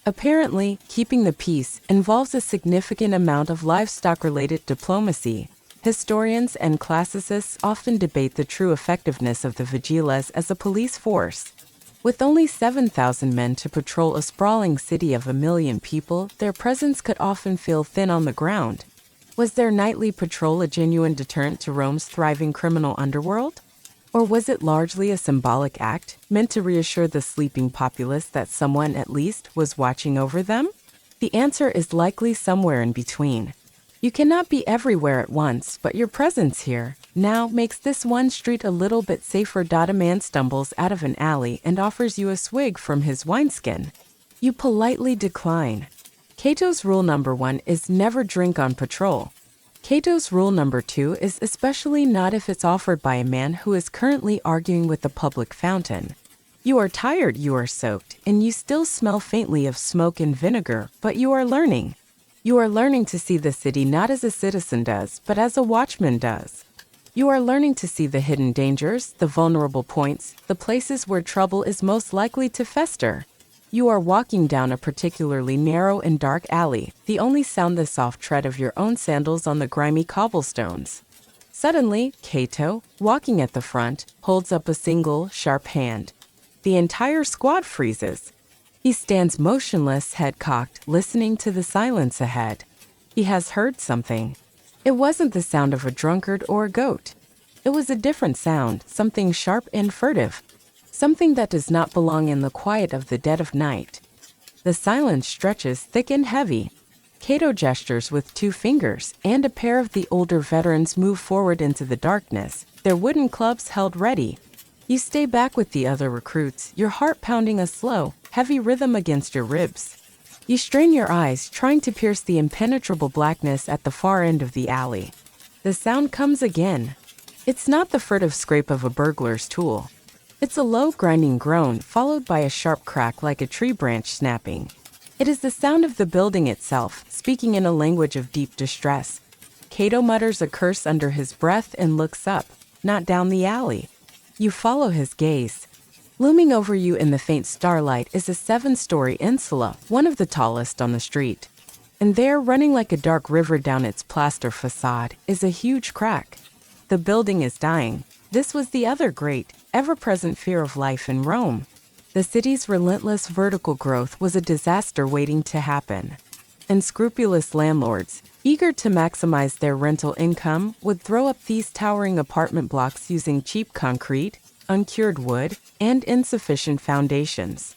Apparently, keeping the peace involves a significant amount of livestock-related diplomacy. Historians and classicists often debate the true effectiveness of the vigiles as a police force. With only 7,000 men to patrol a sprawling city of 1 million people, their presence could often feel thin on the ground. Was their nightly patrol a genuine deterrent to Rome's thriving criminal underworld? Or was it largely a symbolic act, meant to reassure the sleeping populace that someone, at least, was watching over them? The answer is likely somewhere in between. You cannot be everywhere at once, but your presence here now makes this one street a little bit safer. A man stumbles out of an alley and offers you a swig from his wineskin. You politely decline. Cato's rule number 1 is never drink on patrol. Cato's rule number 2 is especially not if it's offered by a man who is currently arguing with the public fountain. You are tired, you are soaked, and you still smell faintly of smoke and vinegar, but you are learning. You are learning to see the city not as a citizen does, but as a watchman does. You are learning to see the hidden dangers, the vulnerable points, the places where trouble is most likely to fester. You are walking down a particularly narrow and dark alley, the only sound the soft tread of your own sandals on the grimy cobblestones. Suddenly, Cato, walking at the front, holds up a single, sharp hand. The entire squad freezes. He stands motionless, head cocked, listening to the silence ahead. He has heard something. It wasn't the sound of a drunkard or a goat. It was a different sound, something sharp and furtive. Something that does not belong in the quiet of the dead of night. The silence stretches thick and heavy. Cato gestures with 2 fingers, and a pair of the older veterans move forward into the darkness, their wooden clubs held ready. You stay back with the other recruits, your heart pounding a slow, heavy rhythm against your ribs. You strain your eyes, trying to pierce the impenetrable blackness at the far end of the alley. The sound comes again. It's not the furtive scrape of a burglar's tool. It's a low, grinding groan, followed by a sharp crack like a tree branch snapping. It is the sound of the building itself, speaking in a language of deep distress. Cato mutters a curse under his breath and looks up, not down the alley. You follow his gaze. Looming over you in the faint starlight is a 7-story insula, one of the tallest on the street. And there, running like a dark river down its plaster facade, is a huge crack. The building is dying. This was the other great, ever-present fear of life in Rome. The city's relentless vertical growth was a disaster waiting to happen. Unscrupulous landlords, eager to maximize their rental income, would throw up these towering apartment blocks using cheap concrete, uncured wood, and insufficient foundations.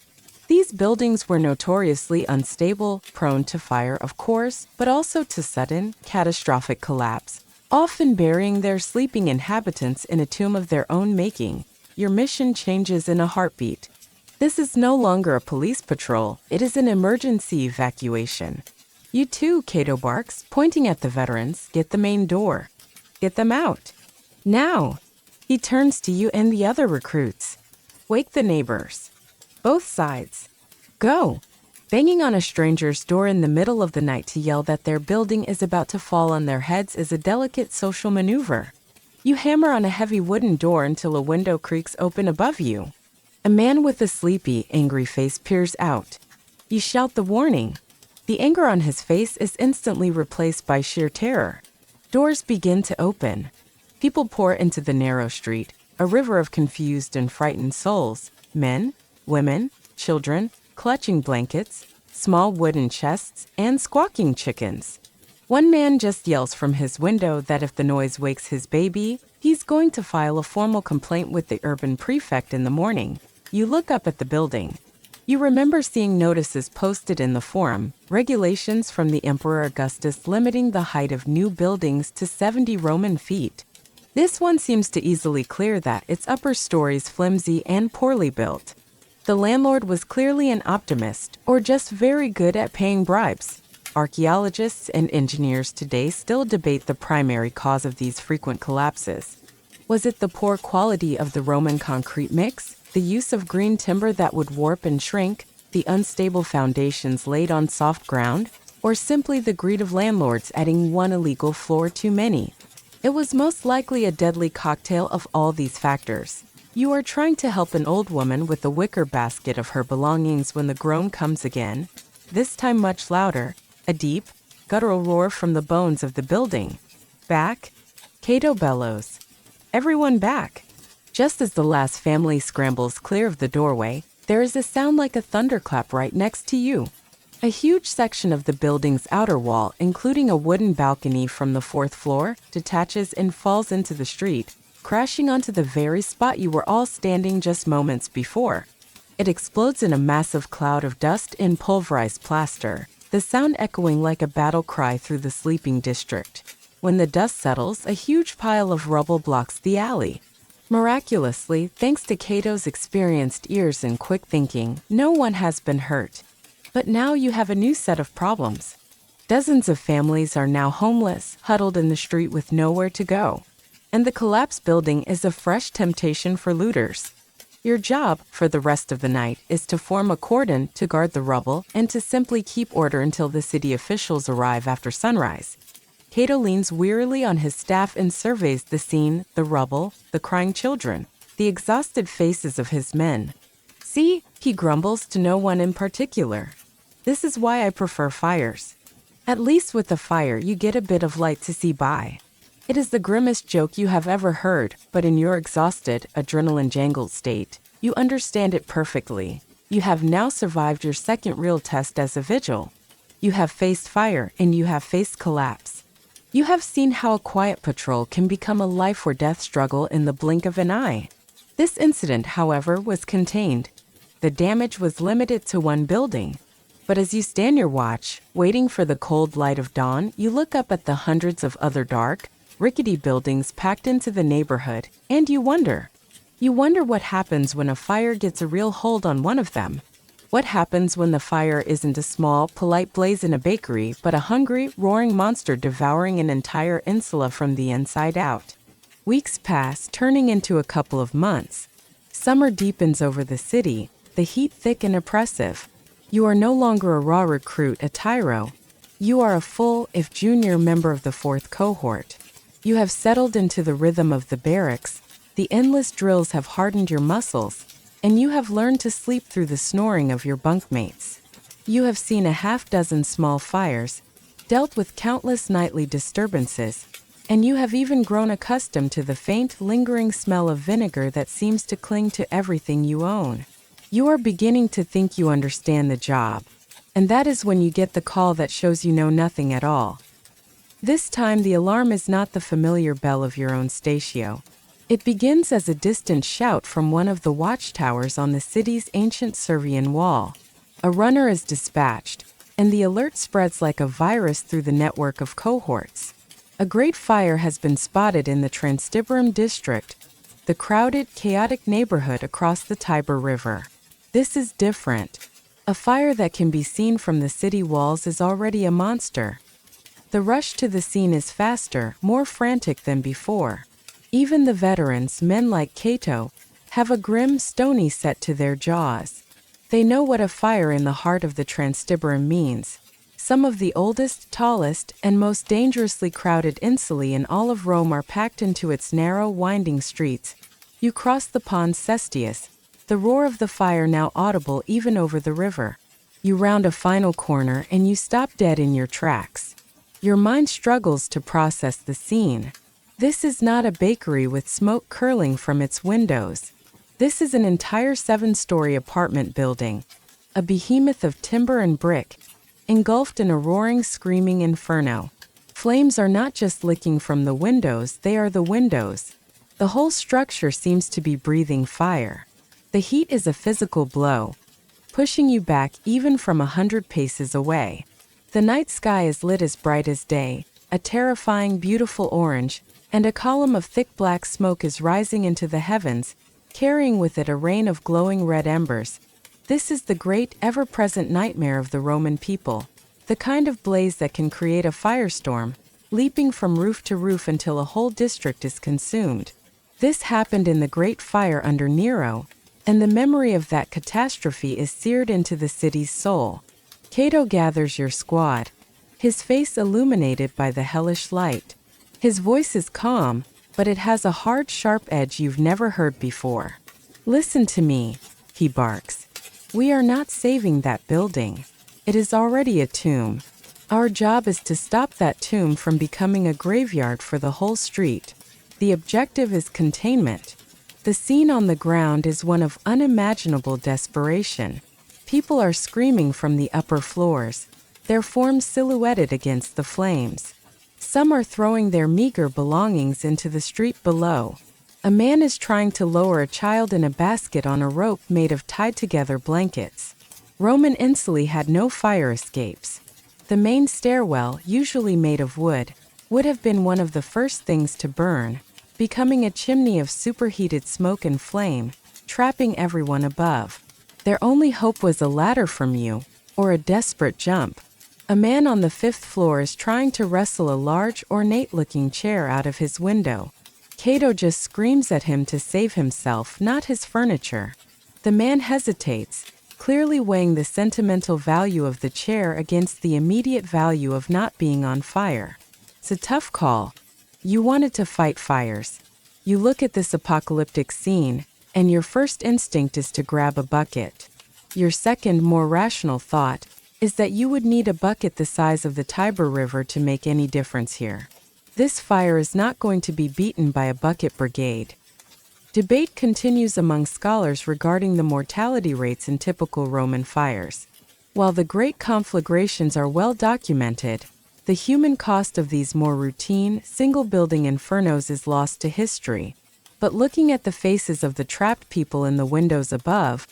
These buildings were notoriously unstable, prone to fire, of course, but also to sudden, catastrophic collapse, often burying their sleeping inhabitants in a tomb of their own making. Your mission changes in a heartbeat. This is no longer a police patrol, it is an emergency evacuation. You too, Cato barks, pointing at the veterans, get the main door. Get them out. Now! He turns to you and the other recruits. Wake the neighbors. Both sides. Go! Banging on a stranger's door in the middle of the night to yell that their building is about to fall on their heads is a delicate social maneuver. You hammer on a heavy wooden door until a window creaks open above you. A man with a sleepy, angry face peers out. You shout the warning. The anger on his face is instantly replaced by sheer terror. Doors begin to open. People pour into the narrow street, a river of confused and frightened souls. Men, women, children, clutching blankets, small wooden chests, and squawking chickens. One man just yells from his window that if the noise wakes his baby, he's going to file a formal complaint with the urban prefect in the morning. You look up at the building. You remember seeing notices posted in the forum, regulations from the Emperor Augustus limiting the height of new buildings to 70 Roman feet. This one seems to easily clear that its upper stories flimsy and poorly built. The landlord was clearly an optimist, or just very good at paying bribes. Archaeologists and engineers today still debate the primary cause of these frequent collapses. Was it the poor quality of the Roman concrete mix, the use of green timber that would warp and shrink, the unstable foundations laid on soft ground, or simply the greed of landlords adding one illegal floor too many? It was most likely a deadly cocktail of all these factors. You are trying to help an old woman with a wicker basket of her belongings when the groan comes again, this time much louder, a deep, guttural roar from the bones of the building. Back? Cato bellows. Everyone back. Just as the last family scrambles clear of the doorway, there is a sound like a thunderclap right next to you. A huge section of the building's outer wall, including a wooden balcony from the 4th floor, detaches and falls into the street, crashing onto the very spot you were all standing just moments before. It explodes in a massive cloud of dust and pulverized plaster, the sound echoing like a battle cry through the sleeping district. When the dust settles, a huge pile of rubble blocks the alley. Miraculously, thanks to Cato's experienced ears and quick thinking, no one has been hurt. But now you have a new set of problems. Dozens of families are now homeless, huddled in the street with nowhere to go. And the collapsed building is a fresh temptation for looters. Your job, for the rest of the night, is to form a cordon to guard the rubble and to simply keep order until the city officials arrive after sunrise. Cato leans wearily on his staff and surveys the scene, the rubble, the crying children, the exhausted faces of his men. See, he grumbles to no one in particular. This is why I prefer fires. At least with a fire you get a bit of light to see by. It is the grimmest joke you have ever heard, but in your exhausted, adrenaline-jangled state, you understand it perfectly. You have now survived your second real test as a vigil. You have faced fire and you have faced collapse. You have seen how a quiet patrol can become a life-or-death struggle in the blink of an eye. This incident, however, was contained. The damage was limited to one building. But as you stand your watch, waiting for the cold light of dawn, you look up at the hundreds of other dark, rickety buildings packed into the neighborhood, and you wonder. You wonder what happens when a fire gets a real hold on one of them. What happens when the fire isn't a small, polite blaze in a bakery, but a hungry, roaring monster devouring an entire insula from the inside out? Weeks pass, turning into a couple of months. Summer deepens over the city, the heat thick and oppressive. You are no longer a raw recruit, a tyro. You are a full, if junior, member of the 4th cohort. You have settled into the rhythm of the barracks. The endless drills have hardened your muscles, and you have learned to sleep through the snoring of your bunkmates. You have seen a half-dozen small fires, dealt with countless nightly disturbances, and you have even grown accustomed to the faint, lingering smell of vinegar that seems to cling to everything you own. You are beginning to think you understand the job, and that is when you get the call that shows you know nothing at all. This time the alarm is not the familiar bell of your own statio. It begins as a distant shout from one of the watchtowers on the city's ancient Servian wall. A runner is dispatched, and the alert spreads like a virus through the network of cohorts. A great fire has been spotted in the Transtiberum district, the crowded, chaotic neighborhood across the Tiber River. This is different. A fire that can be seen from the city walls is already a monster. The rush to the scene is faster, more frantic than before. Even the veterans, men like Cato, have a grim, stony set to their jaws. They know what a fire in the heart of the Transtiberum means. Some of the oldest, tallest, and most dangerously crowded insulae in all of Rome are packed into its narrow, winding streets. You cross the pons Cestius, the roar of the fire now audible even over the river. You round a final corner and you stop dead in your tracks. Your mind struggles to process the scene. This is not a bakery with smoke curling from its windows. This is an entire 7-story apartment building, a behemoth of timber and brick, engulfed in a roaring, screaming inferno. Flames are not just licking from the windows, they are the windows. The whole structure seems to be breathing fire. The heat is a physical blow, pushing you back even from 100 paces away. The night sky is lit as bright as day, a terrifying, beautiful orange, and a column of thick black smoke is rising into the heavens, carrying with it a rain of glowing red embers. This is the great, ever-present nightmare of the Roman people, the kind of blaze that can create a firestorm, leaping from roof to roof until a whole district is consumed. This happened in the Great Fire under Nero, and the memory of that catastrophe is seared into the city's soul. Cato gathers your squad, his face illuminated by the hellish light. His voice is calm, but it has a hard, sharp edge you've never heard before. "Listen to me," he barks. "We are not saving that building. It is already a tomb. Our job is to stop that tomb from becoming a graveyard for the whole street. The objective is containment." The scene on the ground is one of unimaginable desperation. People are screaming from the upper floors, their forms silhouetted against the flames. Some are throwing their meager belongings into the street below. A man is trying to lower a child in a basket on a rope made of tied-together blankets. Roman insulae had no fire escapes. The main stairwell, usually made of wood, would have been one of the first things to burn, becoming a chimney of superheated smoke and flame, trapping everyone above. Their only hope was a ladder from you, or a desperate jump. A man on the 5th floor is trying to wrestle a large, ornate-looking chair out of his window. Cato just screams at him to save himself, not his furniture. The man hesitates, clearly weighing the sentimental value of the chair against the immediate value of not being on fire. It's a tough call. You wanted to fight fires. You look at this apocalyptic scene, and your first instinct is to grab a bucket. Your second, more rational thought is that you would need a bucket the size of the Tiber River to make any difference here. This fire is not going to be beaten by a bucket brigade. Debate continues among scholars regarding the mortality rates in typical Roman fires. While the great conflagrations are well documented, the human cost of these more routine, single-building infernos is lost to history. But looking at the faces of the trapped people in the windows above,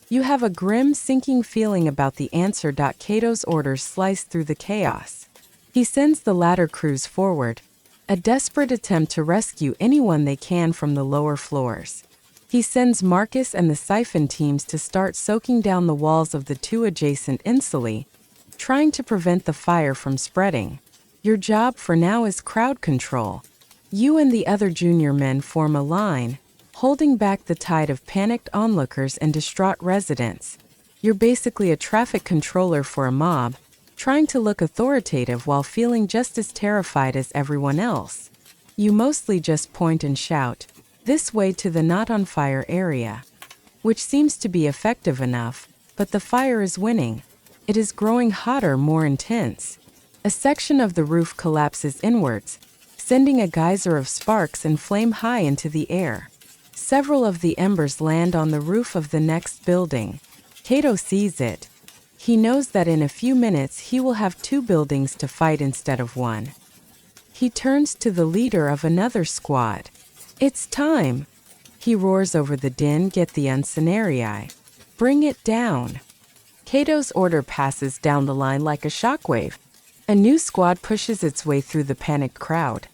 you have a grim, sinking feeling about the answer. Cato's orders slice through the chaos. He sends the ladder crews forward, a desperate attempt to rescue anyone they can from the lower floors. He sends Marcus and the siphon teams to start soaking down the walls of the 2 adjacent insulae, trying to prevent the fire from spreading. Your job for now is crowd control. You and the other junior men form a line, holding back the tide of panicked onlookers and distraught residents. You're basically a traffic controller for a mob, trying to look authoritative while feeling just as terrified as everyone else. You mostly just point and shout, "This way to the not on fire area," which seems to be effective enough, but the fire is winning. It is growing hotter, more intense. A section of the roof collapses inwards, sending a geyser of sparks and flame high into the air. Several of the embers land on the roof of the next building. Cato sees it. He knows that in a few minutes he will have 2 buildings to fight instead of 1. He turns to the leader of another squad. "It's time!" He roars over the din, "Get the uncenarii. Bring it down!" Cato's order passes down the line like a shockwave. A new squad pushes its way through the panicked crowd.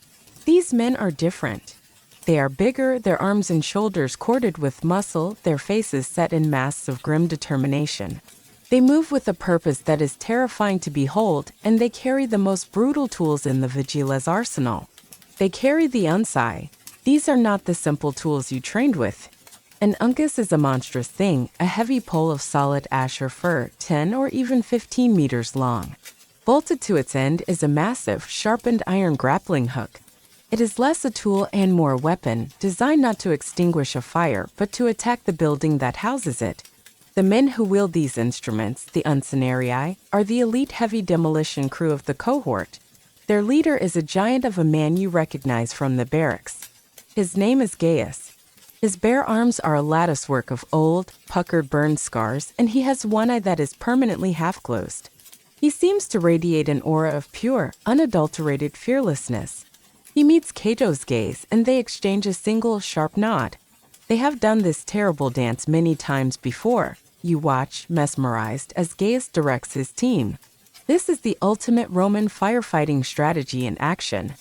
These men are different. They are bigger, their arms and shoulders corded with muscle, their faces set in masks of grim determination. They move with a purpose that is terrifying to behold, and they carry the most brutal tools in the vigile's arsenal. They carry the unsai. These are not the simple tools you trained with. An uncus is a monstrous thing, a heavy pole of solid ash or fir, 10 or even 15 meters long. Bolted to its end is a massive, sharpened iron grappling hook. It is less a tool and more a weapon, designed not to extinguish a fire, but to attack the building that houses it. The men who wield these instruments, the uncenarii, are the elite heavy demolition crew of the cohort. Their leader is a giant of a man you recognize from the barracks. His name is Gaius. His bare arms are a latticework of old, puckered burn scars, and he has one eye that is permanently half-closed. He seems to radiate an aura of pure, unadulterated fearlessness. He meets Cato's gaze, and they exchange a single, sharp nod. They have done this terrible dance many times before. You watch, mesmerized, as Gaius directs his team. This is the ultimate Roman firefighting strategy in action.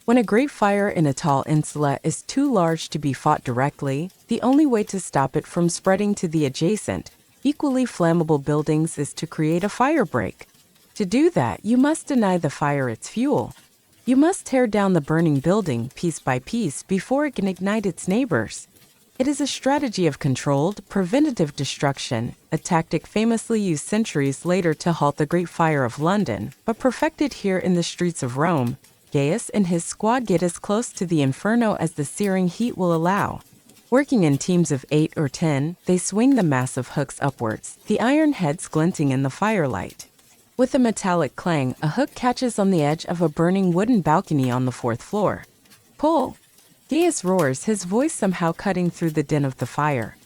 When a great fire in a tall insula is too large to be fought directly, the only way to stop it from spreading to the adjacent, equally flammable buildings is to create a fire break. To do that, you must deny the fire its fuel. You must tear down the burning building piece by piece before it can ignite its neighbors. It is a strategy of controlled, preventative destruction, a tactic famously used centuries later to halt the Great Fire of London, but perfected here in the streets of Rome. Gaius and his squad get as close to the inferno as the searing heat will allow. Working in teams of 8 or 10, they swing the massive hooks upwards, the iron heads glinting in the firelight. With a metallic clang, a hook catches on the edge of a burning wooden balcony on the 4th floor. Pull! Gaius roars, his voice somehow cutting through the din of the fire.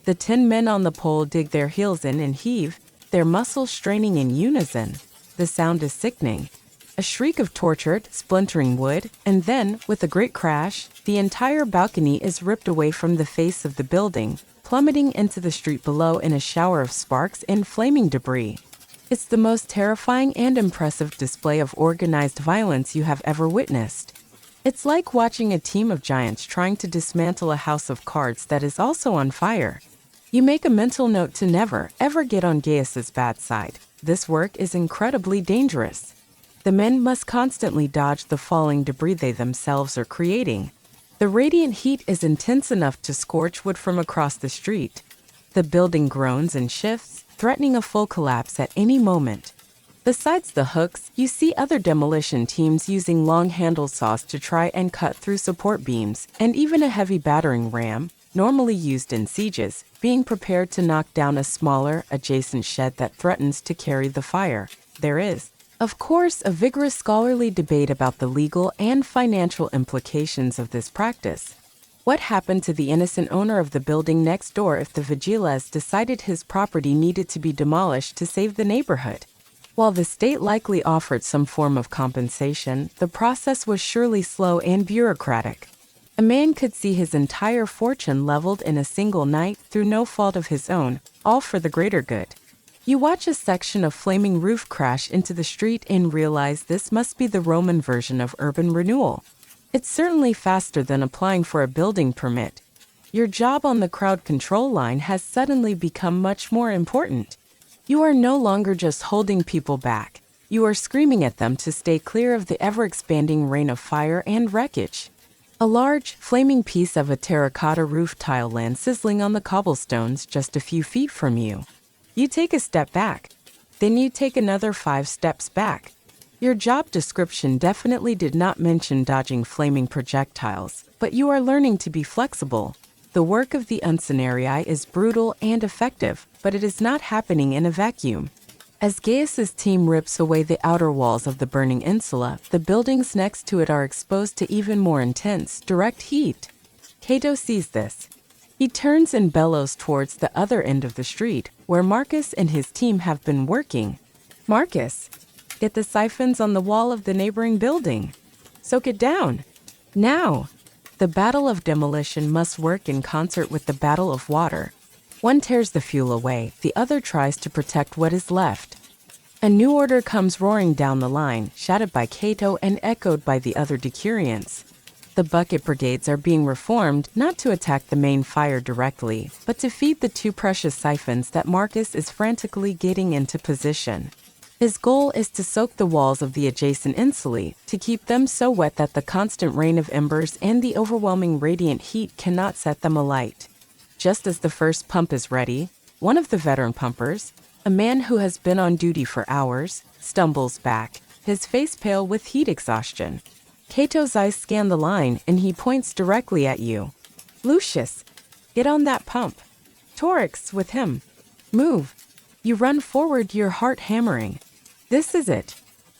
The 10 men on the pole dig their heels in and heave, their muscles straining in unison. The sound is sickening. A shriek of tortured, splintering wood, and then, with a great crash, the entire balcony is ripped away from the face of the building, plummeting into the street below in a shower of sparks and flaming debris. It's the most terrifying and impressive display of organized violence you have ever witnessed. It's like watching a team of giants trying to dismantle a house of cards that is also on fire. You make a mental note to never, ever get on Gaius's bad side. This work is incredibly dangerous. The men must constantly dodge the falling debris they themselves are creating. The radiant heat is intense enough to scorch wood from across the street. The building groans and shifts, threatening a full collapse at any moment. Besides the hooks, you see other demolition teams using long-handled saws to try and cut through support beams, and even a heavy battering ram, normally used in sieges, being prepared to knock down a smaller, adjacent shed that threatens to carry the fire. There is, of course, a vigorous scholarly debate about the legal and financial implications of this practice. What happened to the innocent owner of the building next door if the vigiles decided his property needed to be demolished to save the neighborhood? While the state likely offered some form of compensation, the process was surely slow and bureaucratic. A man could see his entire fortune leveled in a single night through no fault of his own, all for the greater good. You watch a section of flaming roof crash into the street and realize this must be the Roman version of urban renewal. It's certainly faster than applying for a building permit. Your job on the crowd control line has suddenly become much more important. You are no longer just holding people back. You are screaming at them to stay clear of the ever-expanding rain of fire and wreckage. A large, flaming piece of a terracotta roof tile lands sizzling on the cobblestones just a few feet from you. You take a step back. Then you take another 5 steps back. Your job description definitely did not mention dodging flaming projectiles, but you are learning to be flexible. The work of the uncenarii is brutal and effective, but it is not happening in a vacuum. As Gaius's team rips away the outer walls of the burning insula, the buildings next to it are exposed to even more intense, direct heat. Cato sees this. He turns and bellows towards the other end of the street, where Marcus and his team have been working. Marcus, get the siphons on the wall of the neighboring building. Soak it down. Now! The battle of demolition must work in concert with the battle of water. One tears the fuel away, the other tries to protect what is left. A new order comes roaring down the line, shouted by Cato and echoed by the other decurions. The bucket brigades are being reformed not to attack the main fire directly, but to feed the 2 precious siphons that Marcus is frantically getting into position. His goal is to soak the walls of the adjacent insulae, to keep them so wet that the constant rain of embers and the overwhelming radiant heat cannot set them alight. Just as the first pump is ready, one of the veteran pumpers, a man who has been on duty for hours, stumbles back, his face pale with heat exhaustion. Cato's eyes scan the line and he points directly at you. Lucius, get on that pump. Torix, with him. Move. You run forward, your heart hammering. This is it.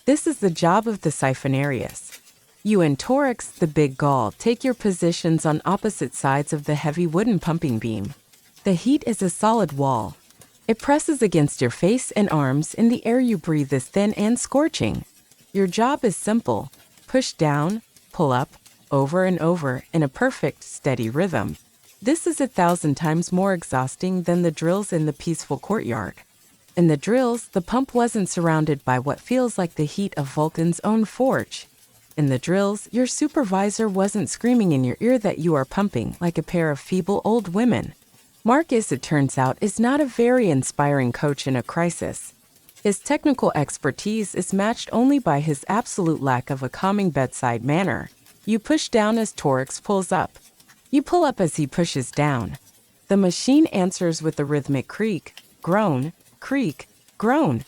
This is the job of the siphonarius. You and Torix, the big Gaul, take your positions on opposite sides of the heavy wooden pumping beam. The heat is a solid wall. It presses against your face and arms, and the air you breathe is thin and scorching. Your job is simple. Push down, pull up, over and over, in a perfect, steady rhythm. This is 1,000 times more exhausting than the drills in the peaceful courtyard. In the drills, the pump wasn't surrounded by what feels like the heat of Vulcan's own forge. In the drills, your supervisor wasn't screaming in your ear that you are pumping like a pair of feeble old women. Marcus, it turns out, is not a very inspiring coach in a crisis. His technical expertise is matched only by his absolute lack of a calming bedside manner. You push down as Torix pulls up. You pull up as he pushes down. The machine answers with a rhythmic creak, groan, creak, groan.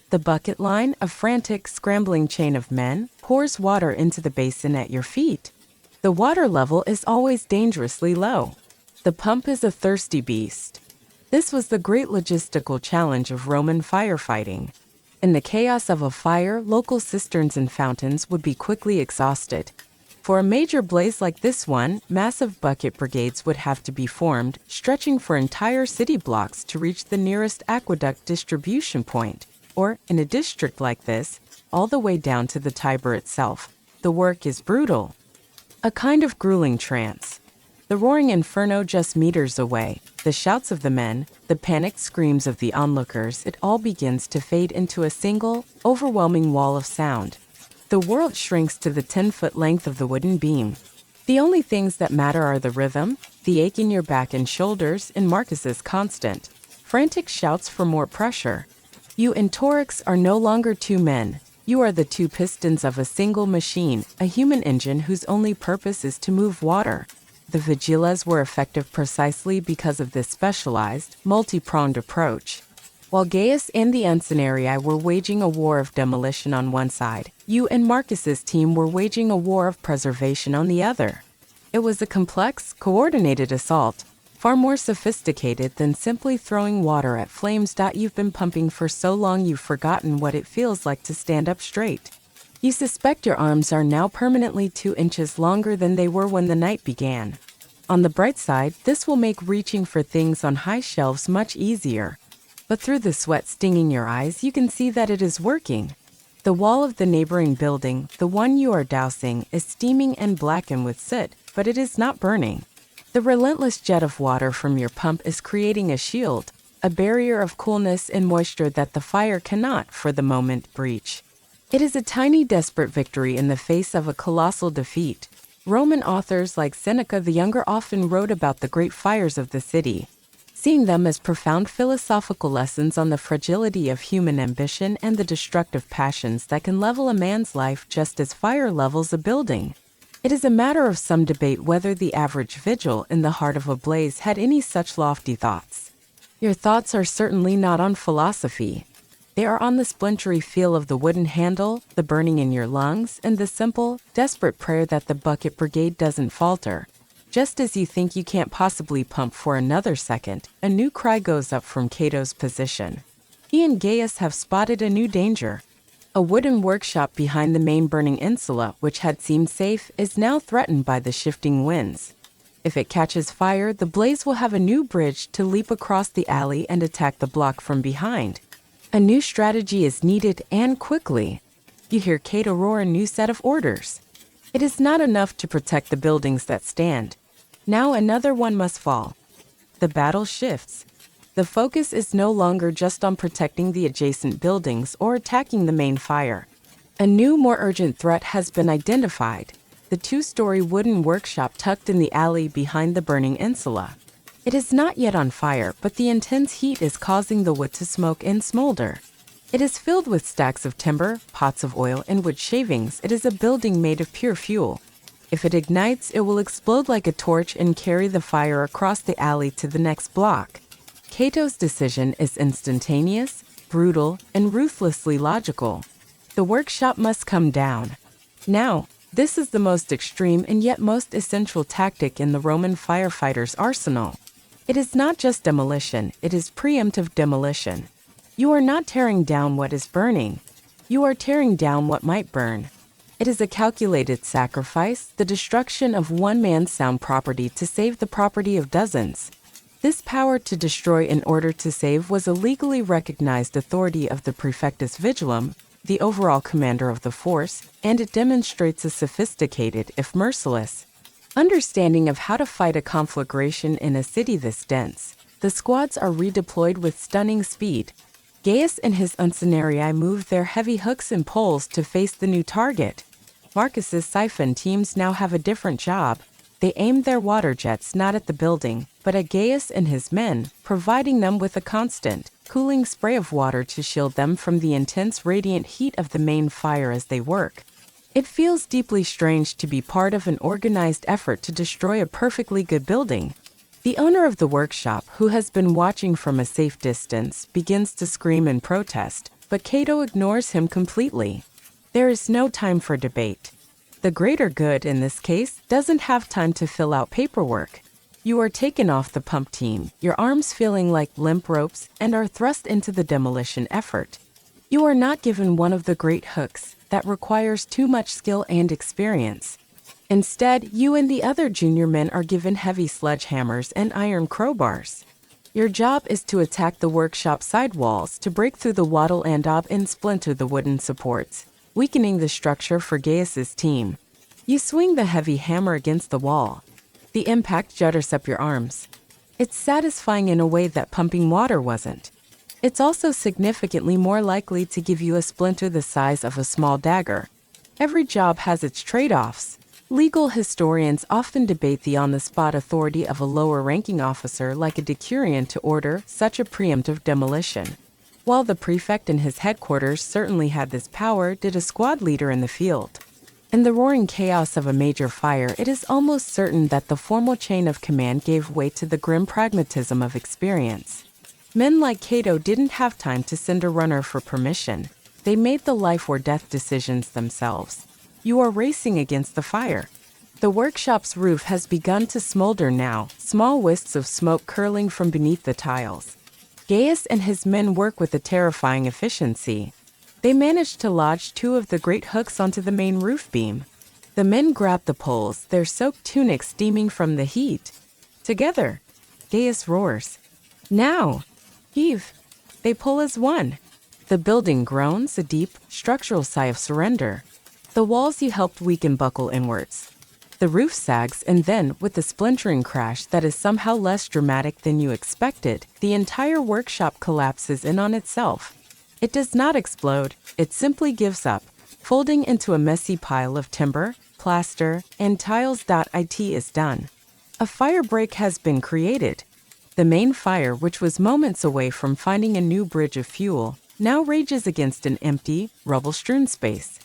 The bucket line, a frantic, scrambling chain of men, pours water into the basin at your feet. The water level is always dangerously low. The pump is a thirsty beast. This was the great logistical challenge of Roman firefighting. In the chaos of a fire, local cisterns and fountains would be quickly exhausted. For a major blaze like this one, massive bucket brigades would have to be formed, stretching for entire city blocks to reach the nearest aqueduct distribution point, or, in a district like this, all the way down to the Tiber itself. The work is brutal. A kind of grueling trance. The roaring inferno just meters away, the shouts of the men, the panicked screams of the onlookers, it all begins to fade into a single, overwhelming wall of sound. The world shrinks to the 10-foot length of the wooden beam. The only things that matter are the rhythm, the ache in your back and shoulders, and Marcus's constant, frantic shouts for more pressure. You and Torix are no longer two men. You are the two pistons of a single machine, a human engine whose only purpose is to move water. The vigilas were effective precisely because of this specialized, multi-pronged approach. While Gaius and the Uncenarii were waging a war of demolition on one side, you and Marcus's team were waging a war of preservation on the other. It was a complex, coordinated assault, far more sophisticated than simply throwing water at flames. You've been pumping for so long you've forgotten what it feels like to stand up straight. You suspect your arms are now permanently 2 inches longer than they were when the night began. On the bright side, this will make reaching for things on high shelves much easier. But through the sweat stinging your eyes, you can see that it is working. The wall of the neighboring building, the one you are dousing, is steaming and blackened with soot, but it is not burning. The relentless jet of water from your pump is creating a shield, a barrier of coolness and moisture that the fire cannot, for the moment, breach. It is a tiny, desperate victory in the face of a colossal defeat. Roman authors like Seneca the Younger often wrote about the great fires of the city, seeing them as profound philosophical lessons on the fragility of human ambition and the destructive passions that can level a man's life just as fire levels a building. It is a matter of some debate whether the average vigil in the heart of a blaze had any such lofty thoughts. Your thoughts are certainly not on philosophy. They are on the splintery feel of the wooden handle, the burning in your lungs, and the simple, desperate prayer that the bucket brigade doesn't falter. Just as you think you can't possibly pump for another second, a new cry goes up from Cato's position. He and Gaius have spotted a new danger. A wooden workshop behind the main burning insula, which had seemed safe, is now threatened by the shifting winds. If it catches fire, the blaze will have a new bridge to leap across the alley and attack the block from behind. A new strategy is needed, and quickly. You hear Cato roar a new set of orders. It is not enough to protect the buildings that stand. Now another one must fall. The battle shifts. The focus is no longer just on protecting the adjacent buildings or attacking the main fire. A new, more urgent threat has been identified: the 2-story wooden workshop tucked in the alley behind the burning insula. It is not yet on fire, but the intense heat is causing the wood to smoke and smolder. It is filled with stacks of timber, pots of oil, and wood shavings. It is a building made of pure fuel. If it ignites, it will explode like a torch and carry the fire across the alley to the next block. Cato's decision is instantaneous, brutal, and ruthlessly logical. The workshop must come down. Now, this is the most extreme and yet most essential tactic in the Roman firefighter's arsenal. It is not just demolition, it is preemptive demolition. You are not tearing down what is burning. You are tearing down what might burn. It is a calculated sacrifice, the destruction of one man's sound property to save the property of dozens. This power to destroy in order to save was a legally recognized authority of the Praefectus Vigilum, the overall commander of the force, and it demonstrates a sophisticated, if merciless, understanding of how to fight a conflagration in a city this dense. The squads are redeployed with stunning speed. Gaius and his Uncenarii move their heavy hooks and poles to face the new target. Marcus's siphon teams now have a different job. They aim their water jets not at the building, but at Gaius and his men, providing them with a constant, cooling spray of water to shield them from the intense radiant heat of the main fire as they work. It feels deeply strange to be part of an organized effort to destroy a perfectly good building. The owner of the workshop, who has been watching from a safe distance, begins to scream in protest, but Cato ignores him completely. There is no time for debate. The greater good, in this case, doesn't have time to fill out paperwork. You are taken off the pump team, your arms feeling like limp ropes, and are thrust into the demolition effort. You are not given one of the great hooks that requires too much skill and experience. Instead, you and the other junior men are given heavy sledgehammers and iron crowbars. Your job is to attack the workshop side walls to break through the wattle and daub and splinter the wooden supports, weakening the structure for Gaius's team. You swing the heavy hammer against the wall. The impact jutters up your arms. It's satisfying in a way that pumping water wasn't. It's also significantly more likely to give you a splinter the size of a small dagger. Every job has its trade-offs. Legal historians often debate the on-the-spot authority of a lower-ranking officer like a decurion to order such a preemptive demolition. While the prefect in his headquarters certainly had this power, did a squad leader in the field. In the roaring chaos of a major fire, it is almost certain that the formal chain of command gave way to the grim pragmatism of experience. Men like Cato didn't have time to send a runner for permission. They made the life or death decisions themselves. You are racing against the fire. The workshop's roof has begun to smolder now, small wisps of smoke curling from beneath the tiles. Gaius and his men work with a terrifying efficiency. They manage to lodge two of the great hooks onto the main roof beam. The men grab the poles, their soaked tunics steaming from the heat. Together, Gaius roars. Now! Heave! They pull as one. The building groans a deep, structural sigh of surrender. The walls you helped weaken buckle inwards. The roof sags, and then, with a splintering crash that is somehow less dramatic than you expected, the entire workshop collapses in on itself. It does not explode, it simply gives up, folding into a messy pile of timber, plaster, and tiles. It is done. A fire break has been created. The main fire, which was moments away from finding a new bridge of fuel, now rages against an empty, rubble-strewn space.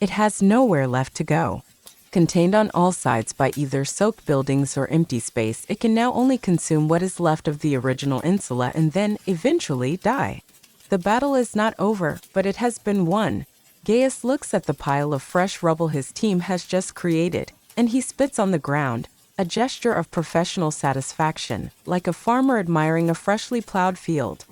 It has nowhere left to go. Contained on all sides by either soaked buildings or empty space, it can now only consume what is left of the original insula and then, eventually, die. The battle is not over, but it has been won. Gaius looks at the pile of fresh rubble his team has just created, and he spits on the ground, a gesture of professional satisfaction, like a farmer admiring a freshly plowed field.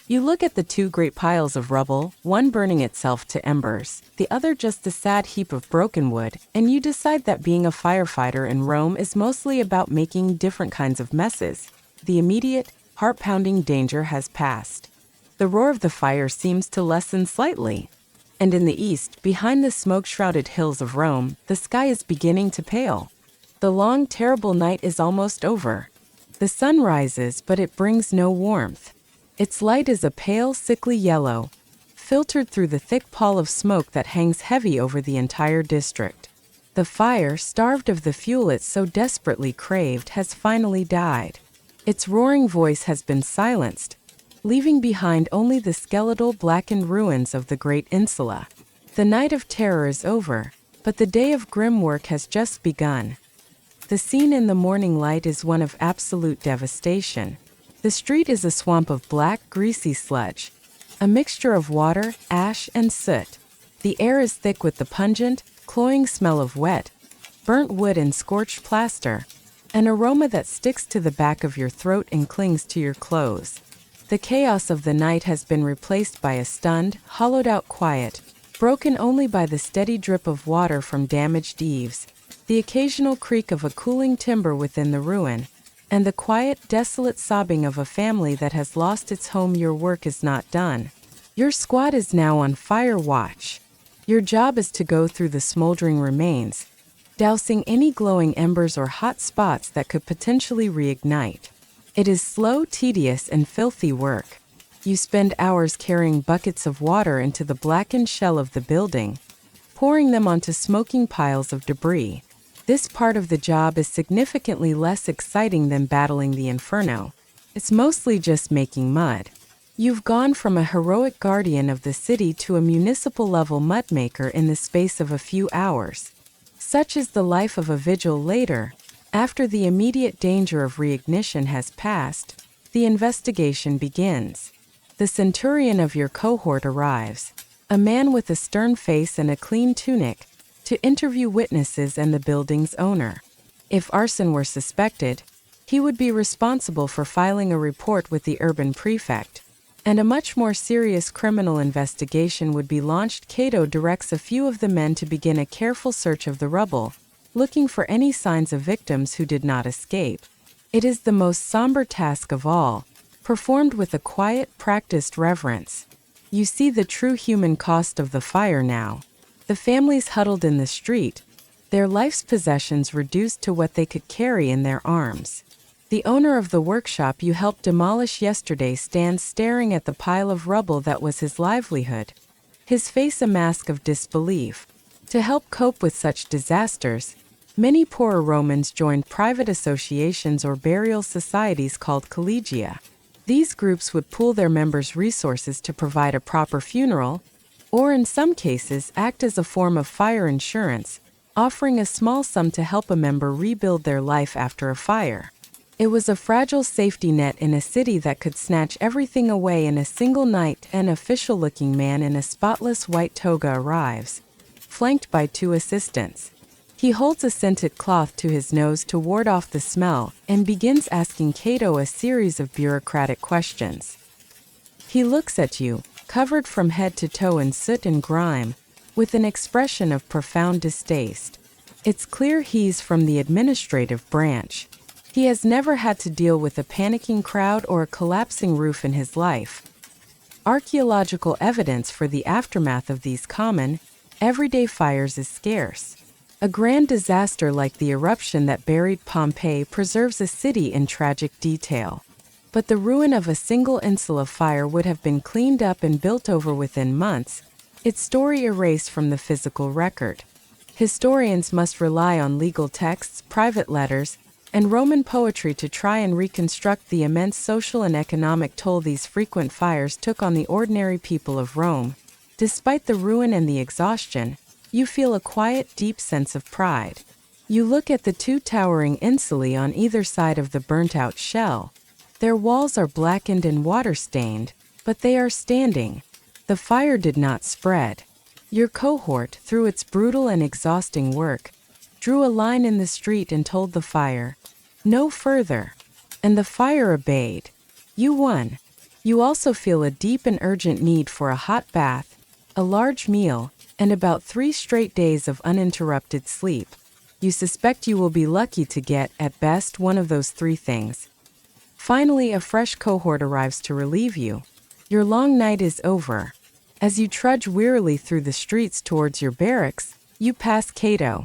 You look at the two great piles of rubble, one burning itself to embers, the other just a sad heap of broken wood, and you decide that being a firefighter in Rome is mostly about making different kinds of messes. The immediate, heart-pounding danger has passed. The roar of the fire seems to lessen slightly. And in the east, behind the smoke-shrouded hills of Rome, the sky is beginning to pale. The long, terrible night is almost over. The sun rises, but it brings no warmth. Its light is a pale, sickly yellow, filtered through the thick pall of smoke that hangs heavy over the entire district. The fire, starved of the fuel it so desperately craved, has finally died. Its roaring voice has been silenced, leaving behind only the skeletal, blackened ruins of the great insula. The night of terror is over, but the day of grim work has just begun. The scene in the morning light is one of absolute devastation. The street is a swamp of black, greasy sludge, a mixture of water, ash, and soot. The air is thick with the pungent, cloying smell of wet, burnt wood and scorched plaster, an aroma that sticks to the back of your throat and clings to your clothes. The chaos of the night has been replaced by a stunned, hollowed-out quiet, broken only by the steady drip of water from damaged eaves, the occasional creak of a cooling timber within the ruin, and the quiet, desolate sobbing of a family that has lost its home. Your work is not done. Your squad is now on fire watch. Your job is to go through the smoldering remains, dousing any glowing embers or hot spots that could potentially reignite. It is slow, tedious, and filthy work. You spend hours carrying buckets of water into the blackened shell of the building, pouring them onto smoking piles of debris. This part of the job is significantly less exciting than battling the inferno. It's mostly just making mud. You've gone from a heroic guardian of the city to a municipal-level mudmaker in the space of a few hours. Such is the life of a vigil later. After the immediate danger of reignition has passed, the investigation begins. The centurion of your cohort arrives, a man with a stern face and a clean tunic, to interview witnesses and the building's owner. If arson were suspected, he would be responsible for filing a report with the urban prefect, and a much more serious criminal investigation would be launched. Cato directs a few of the men to begin a careful search of the rubble, looking for any signs of victims who did not escape. It is the most somber task of all, performed with a quiet, practiced reverence. You see the true human cost of the fire now. The families huddled in the street, their life's possessions reduced to what they could carry in their arms. The owner of the workshop you helped demolish yesterday stands staring at the pile of rubble that was his livelihood, his face a mask of disbelief. To help cope with such disasters, many poorer Romans joined private associations or burial societies called collegia. These groups would pool their members' resources to provide a proper funeral, or in some cases act as a form of fire insurance, offering a small sum to help a member rebuild their life after a fire. It was a fragile safety net in a city that could snatch everything away in a single night. An official-looking man in a spotless white toga arrives, flanked by 2 assistants. He holds a scented cloth to his nose to ward off the smell and begins asking Cato a series of bureaucratic questions. He looks at you, covered from head to toe in soot and grime, with an expression of profound distaste. It's clear he's from the administrative branch. He has never had to deal with a panicking crowd or a collapsing roof in his life. Archaeological evidence for the aftermath of these common, everyday fires is scarce. A grand disaster like the eruption that buried Pompeii preserves a city in tragic detail. But the ruin of a single insula fire would have been cleaned up and built over within months, its story erased from the physical record. Historians must rely on legal texts, private letters, and Roman poetry to try and reconstruct the immense social and economic toll these frequent fires took on the ordinary people of Rome. Despite the ruin and the exhaustion, you feel a quiet, deep sense of pride. You look at the 2 towering insulae on either side of the burnt-out shell. Their walls are blackened and water-stained, but they are standing. The fire did not spread. Your cohort, through its brutal and exhausting work, drew a line in the street and told the fire, "No further." And the fire obeyed. You won. You also feel a deep and urgent need for a hot bath, a large meal, and about 3 straight days of uninterrupted sleep. You suspect you will be lucky to get, at best, one of those 3 things. Finally, a fresh cohort arrives to relieve you. Your long night is over. As you trudge wearily through the streets towards your barracks, you pass Cato.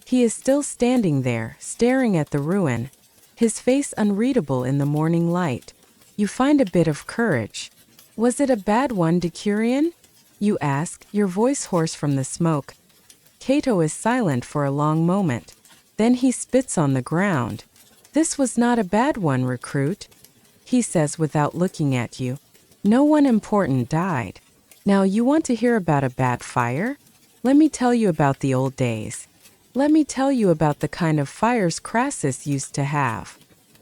He is still standing there, staring at the ruin, his face unreadable in the morning light. You find a bit of courage. "Was it a bad one, Decurion?" you ask, your voice hoarse from the smoke. Cato is silent for a long moment. Then he spits on the ground. "This was not a bad one, recruit," he says without looking at you. "No one important died. Now you want to hear about a bad fire? Let me tell you about the old days. Let me tell you about the kind of fires Crassus used to have."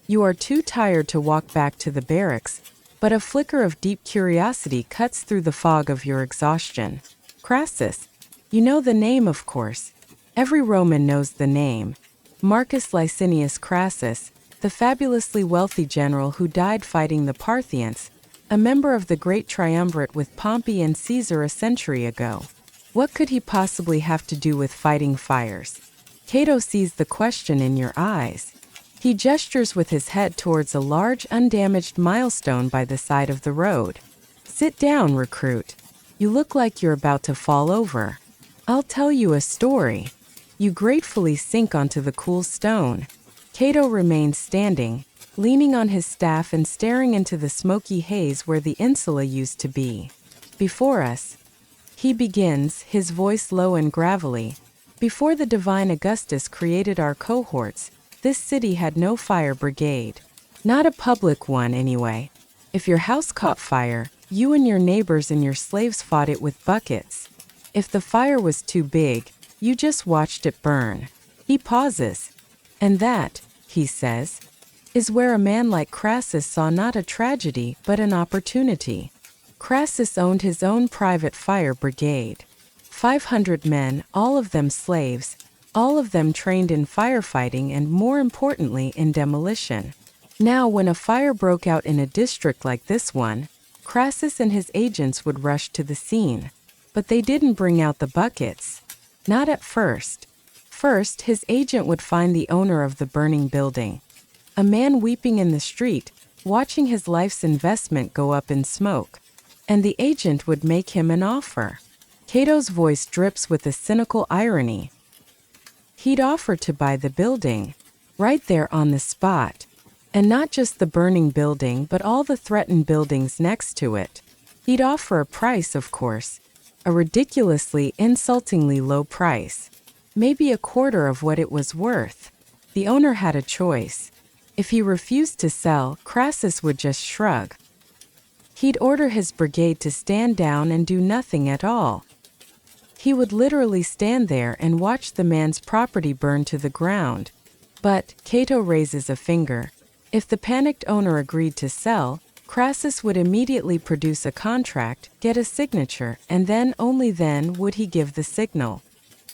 You are too tired to walk back to the barracks, but a flicker of deep curiosity cuts through the fog of your exhaustion. Crassus. You know the name, of course. Every Roman knows the name. Marcus Licinius Crassus, the fabulously wealthy general who died fighting the Parthians, a member of the great triumvirate with Pompey and Caesar a century ago. What could he possibly have to do with fighting fires? Cato sees the question in your eyes. He gestures with his head towards a large, undamaged milestone by the side of the road. "Sit down, recruit. You look like you're about to fall over. I'll tell you a story." You gratefully sink onto the cool stone. Cato remains standing, leaning on his staff and staring into the smoky haze where the insula used to be. "Before us," he begins, his voice low and gravelly, "before the divine Augustus created our cohorts, this city had no fire brigade. Not a public one, anyway. If your house caught fire, you and your neighbors and your slaves fought it with buckets. If the fire was too big, you just watched it burn. He pauses. And that, he says, is where a man like Crassus saw not a tragedy but an opportunity. Crassus owned his own private fire brigade. 500 men, all of them slaves, all of them trained in firefighting and, more importantly, in demolition. Now, when a fire broke out in a district like this one, Crassus and his agents would rush to the scene. But they didn't bring out the buckets. Not at first. First, his agent would find the owner of the burning building. A man weeping in the street, watching his life's investment go up in smoke. And the agent would make him an offer. Cato's voice drips with a cynical irony. He'd offer to buy the building, right there on the spot. And not just the burning building, but all the threatened buildings next to it. He'd offer a price, of course, a ridiculously, insultingly low price. Maybe a quarter of what it was worth. The owner had a choice. If he refused to sell, Crassus would just shrug. He'd order his brigade to stand down and do nothing at all. He would literally stand there and watch the man's property burn to the ground. But, Cato raises a finger, if the panicked owner agreed to sell, Crassus would immediately produce a contract, get a signature, and then, only then, would he give the signal.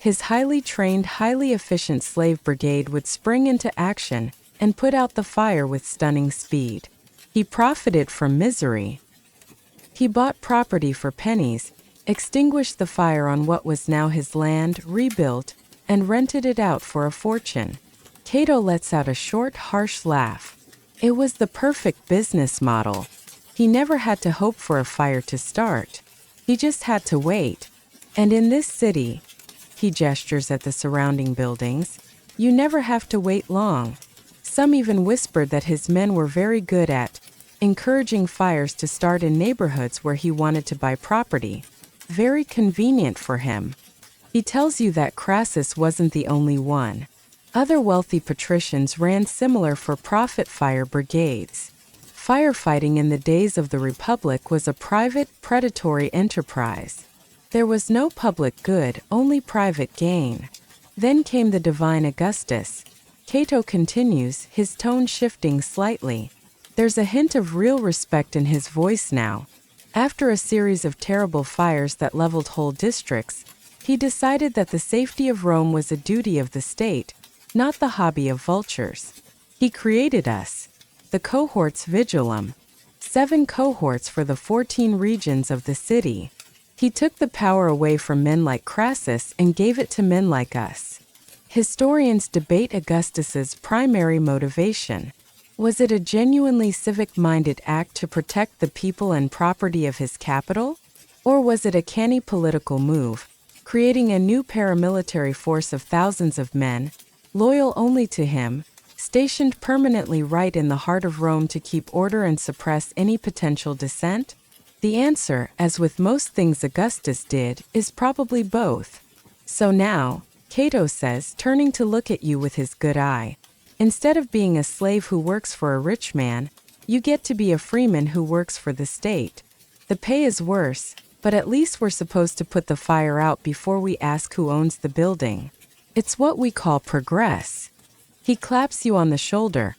His highly trained, highly efficient slave brigade would spring into action and put out the fire with stunning speed. He profited from misery. He bought property for pennies, extinguished the fire on what was now his land, rebuilt, and rented it out for a fortune. Cato lets out a short, harsh laugh. It was the perfect business model. He never had to hope for a fire to start. He just had to wait. And in this city, he gestures at the surrounding buildings, you never have to wait long. Some even whispered that his men were very good at encouraging fires to start in neighborhoods where he wanted to buy property. Very convenient for him. He tells you that Crassus wasn't the only one. Other wealthy patricians ran similar for-profit fire brigades. Firefighting in the days of the Republic was a private, predatory enterprise. There was no public good, only private gain. Then came the divine Augustus. Cato continues, his tone shifting slightly. There's a hint of real respect in his voice now. After a series of terrible fires that leveled whole districts, he decided that the safety of Rome was a duty of the state, not the hobby of vultures. He created us, the cohorts vigilum, 7 cohorts for the 14 regions of the city. He took the power away from men like Crassus and gave it to men like us. Historians debate Augustus's primary motivation. Was it a genuinely civic-minded act to protect the people and property of his capital? Or was it a canny political move, creating a new paramilitary force of thousands of men, loyal only to him, stationed permanently right in the heart of Rome to keep order and suppress any potential dissent? The answer, as with most things Augustus did, is probably both. So now, Cato says, turning to look at you with his good eye, instead of being a slave who works for a rich man, you get to be a freeman who works for the state. The pay is worse, but at least we're supposed to put the fire out before we ask who owns the building. It's what we call progress. He claps you on the shoulder,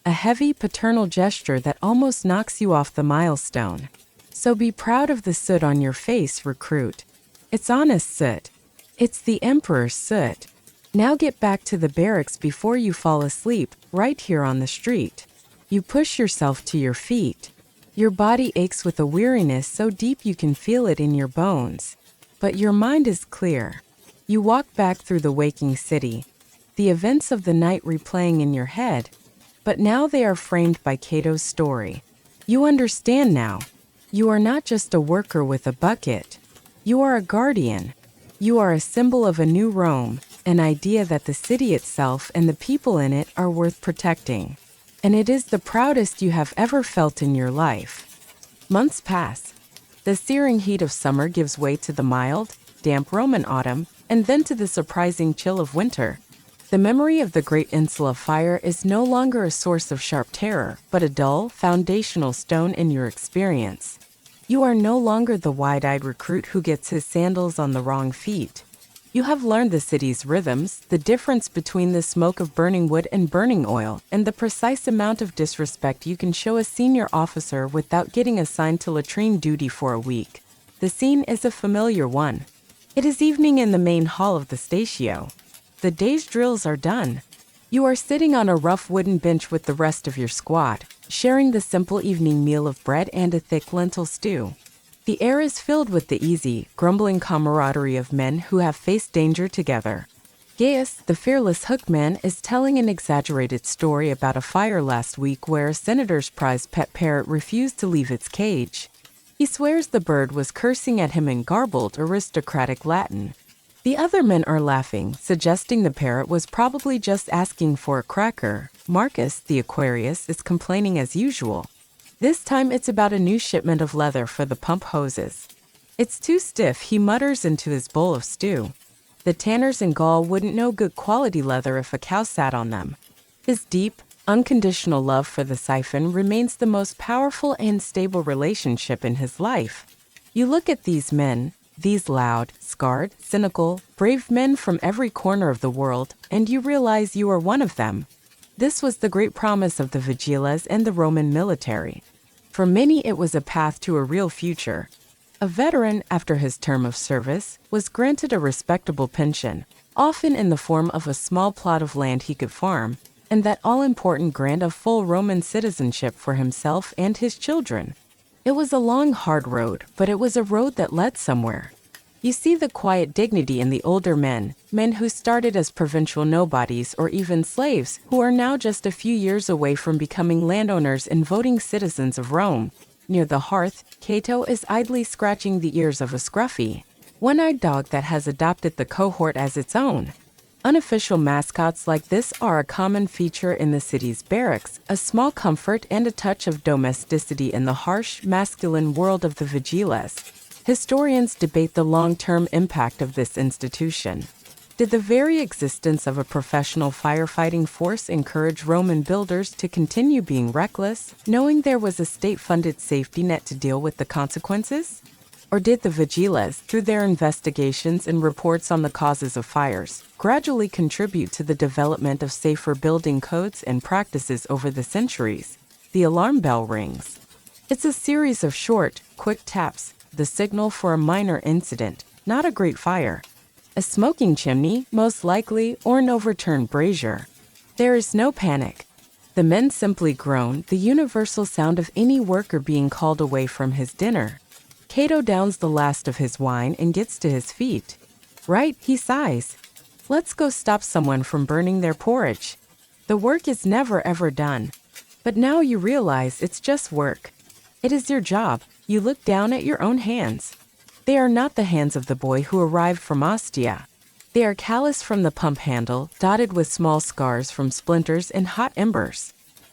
a heavy paternal gesture that almost knocks you off the milestone. So be proud of the soot on your face, recruit. It's honest soot. It's the emperor's soot. Now get back to the barracks before you fall asleep, right here on the street. You push yourself to your feet. Your body aches with a weariness so deep you can feel it in your bones. But your mind is clear. You walk back through the waking city, the events of the night replaying in your head, but now they are framed by Cato's story. You understand now. You are not just a worker with a bucket. You are a guardian. You are a symbol of a new Rome, an idea that the city itself and the people in it are worth protecting. And it is the proudest you have ever felt in your life. Months pass. The searing heat of summer gives way to the mild, damp Roman autumn, and then to the surprising chill of winter. The memory of the Great Insula Fire is no longer a source of sharp terror, but a dull, foundational stone in your experience. You are no longer the wide-eyed recruit who gets his sandals on the wrong feet. You have learned the city's rhythms, the difference between the smoke of burning wood and burning oil, and the precise amount of disrespect you can show a senior officer without getting assigned to latrine duty for a week. The scene is a familiar one. It is evening in the main hall of the statio. The day's drills are done. You are sitting on a rough wooden bench with the rest of your squad, sharing the simple evening meal of bread and a thick lentil stew. The air is filled with the easy, grumbling camaraderie of men who have faced danger together. Gaius, the fearless hookman, is telling an exaggerated story about a fire last week where a senator's prized pet parrot refused to leave its cage. He swears the bird was cursing at him in garbled, aristocratic Latin. The other men are laughing, suggesting the parrot was probably just asking for a cracker. Marcus, the Aquarius, is complaining as usual. This time it's about a new shipment of leather for the pump hoses. It's too stiff, he mutters into his bowl of stew. The tanners in Gaul wouldn't know good quality leather if a cow sat on them. His deep, unconditional love for the siphon remains the most powerful and stable relationship in his life. You look at these men, these loud, scarred, cynical, brave men from every corner of the world, and you realize you are one of them. This was the great promise of the Vigiles and the Roman military. For many, it was a path to a real future. A veteran, after his term of service, was granted a respectable pension, often in the form of a small plot of land he could farm, and that all-important grant of full Roman citizenship for himself and his children. It was a long, hard road, but it was a road that led somewhere. You see the quiet dignity in the older men who started as provincial nobodies or even slaves, who are now just a few years away from becoming landowners and voting citizens of Rome. Near the hearth, Cato is idly scratching the ears of a scruffy, one-eyed dog that has adopted the cohort as its own. Unofficial mascots like this are a common feature in the city's barracks, a small comfort and a touch of domesticity in the harsh, masculine world of the Vigiles. Historians debate the long-term impact of this institution. Did the very existence of a professional firefighting force encourage Roman builders to continue being reckless, knowing there was a state-funded safety net to deal with the consequences? Or did the Vigiles, through their investigations and reports on the causes of fires, gradually contribute to the development of safer building codes and practices over the centuries? The alarm bell rings. It's a series of short, quick taps, the signal for a minor incident, not a great fire. A smoking chimney, most likely, or an overturned brazier. There is no panic. The men simply groan, the universal sound of any worker being called away from his dinner. Cato downs the last of his wine and gets to his feet. Right, he sighs. Let's go stop someone from burning their porridge. The work is never ever done. But now you realize it's just work. It is your job. You look down at your own hands. They are not the hands of the boy who arrived from Ostia. They are calloused from the pump handle, dotted with small scars from splinters and hot embers.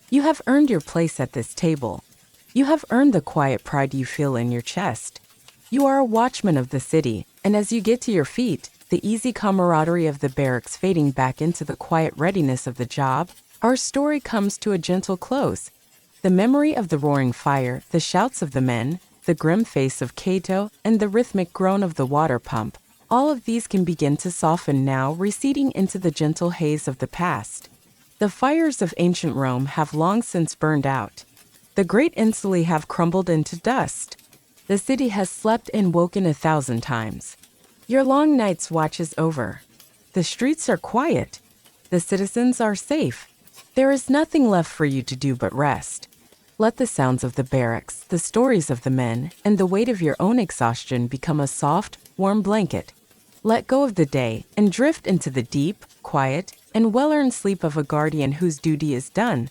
You have earned your place at this table. You have earned the quiet pride you feel in your chest. You are a watchman of the city, and as you get to your feet, the easy camaraderie of the barracks fading back into the quiet readiness of the job, our story comes to a gentle close. The memory of the roaring fire, the shouts of the men, the grim face of Cato, and the rhythmic groan of the water pump, all of these can begin to soften now, receding into the gentle haze of the past. The fires of ancient Rome have long since burned out. The great insulae have crumbled into dust. The city has slept and woken 1,000 times. Your long night's watch is over. The streets are quiet. The citizens are safe. There is nothing left for you to do but rest. Let the sounds of the barracks, the stories of the men, and the weight of your own exhaustion become a soft, warm blanket. Let go of the day and drift into the deep, quiet, and well-earned sleep of a guardian whose duty is done,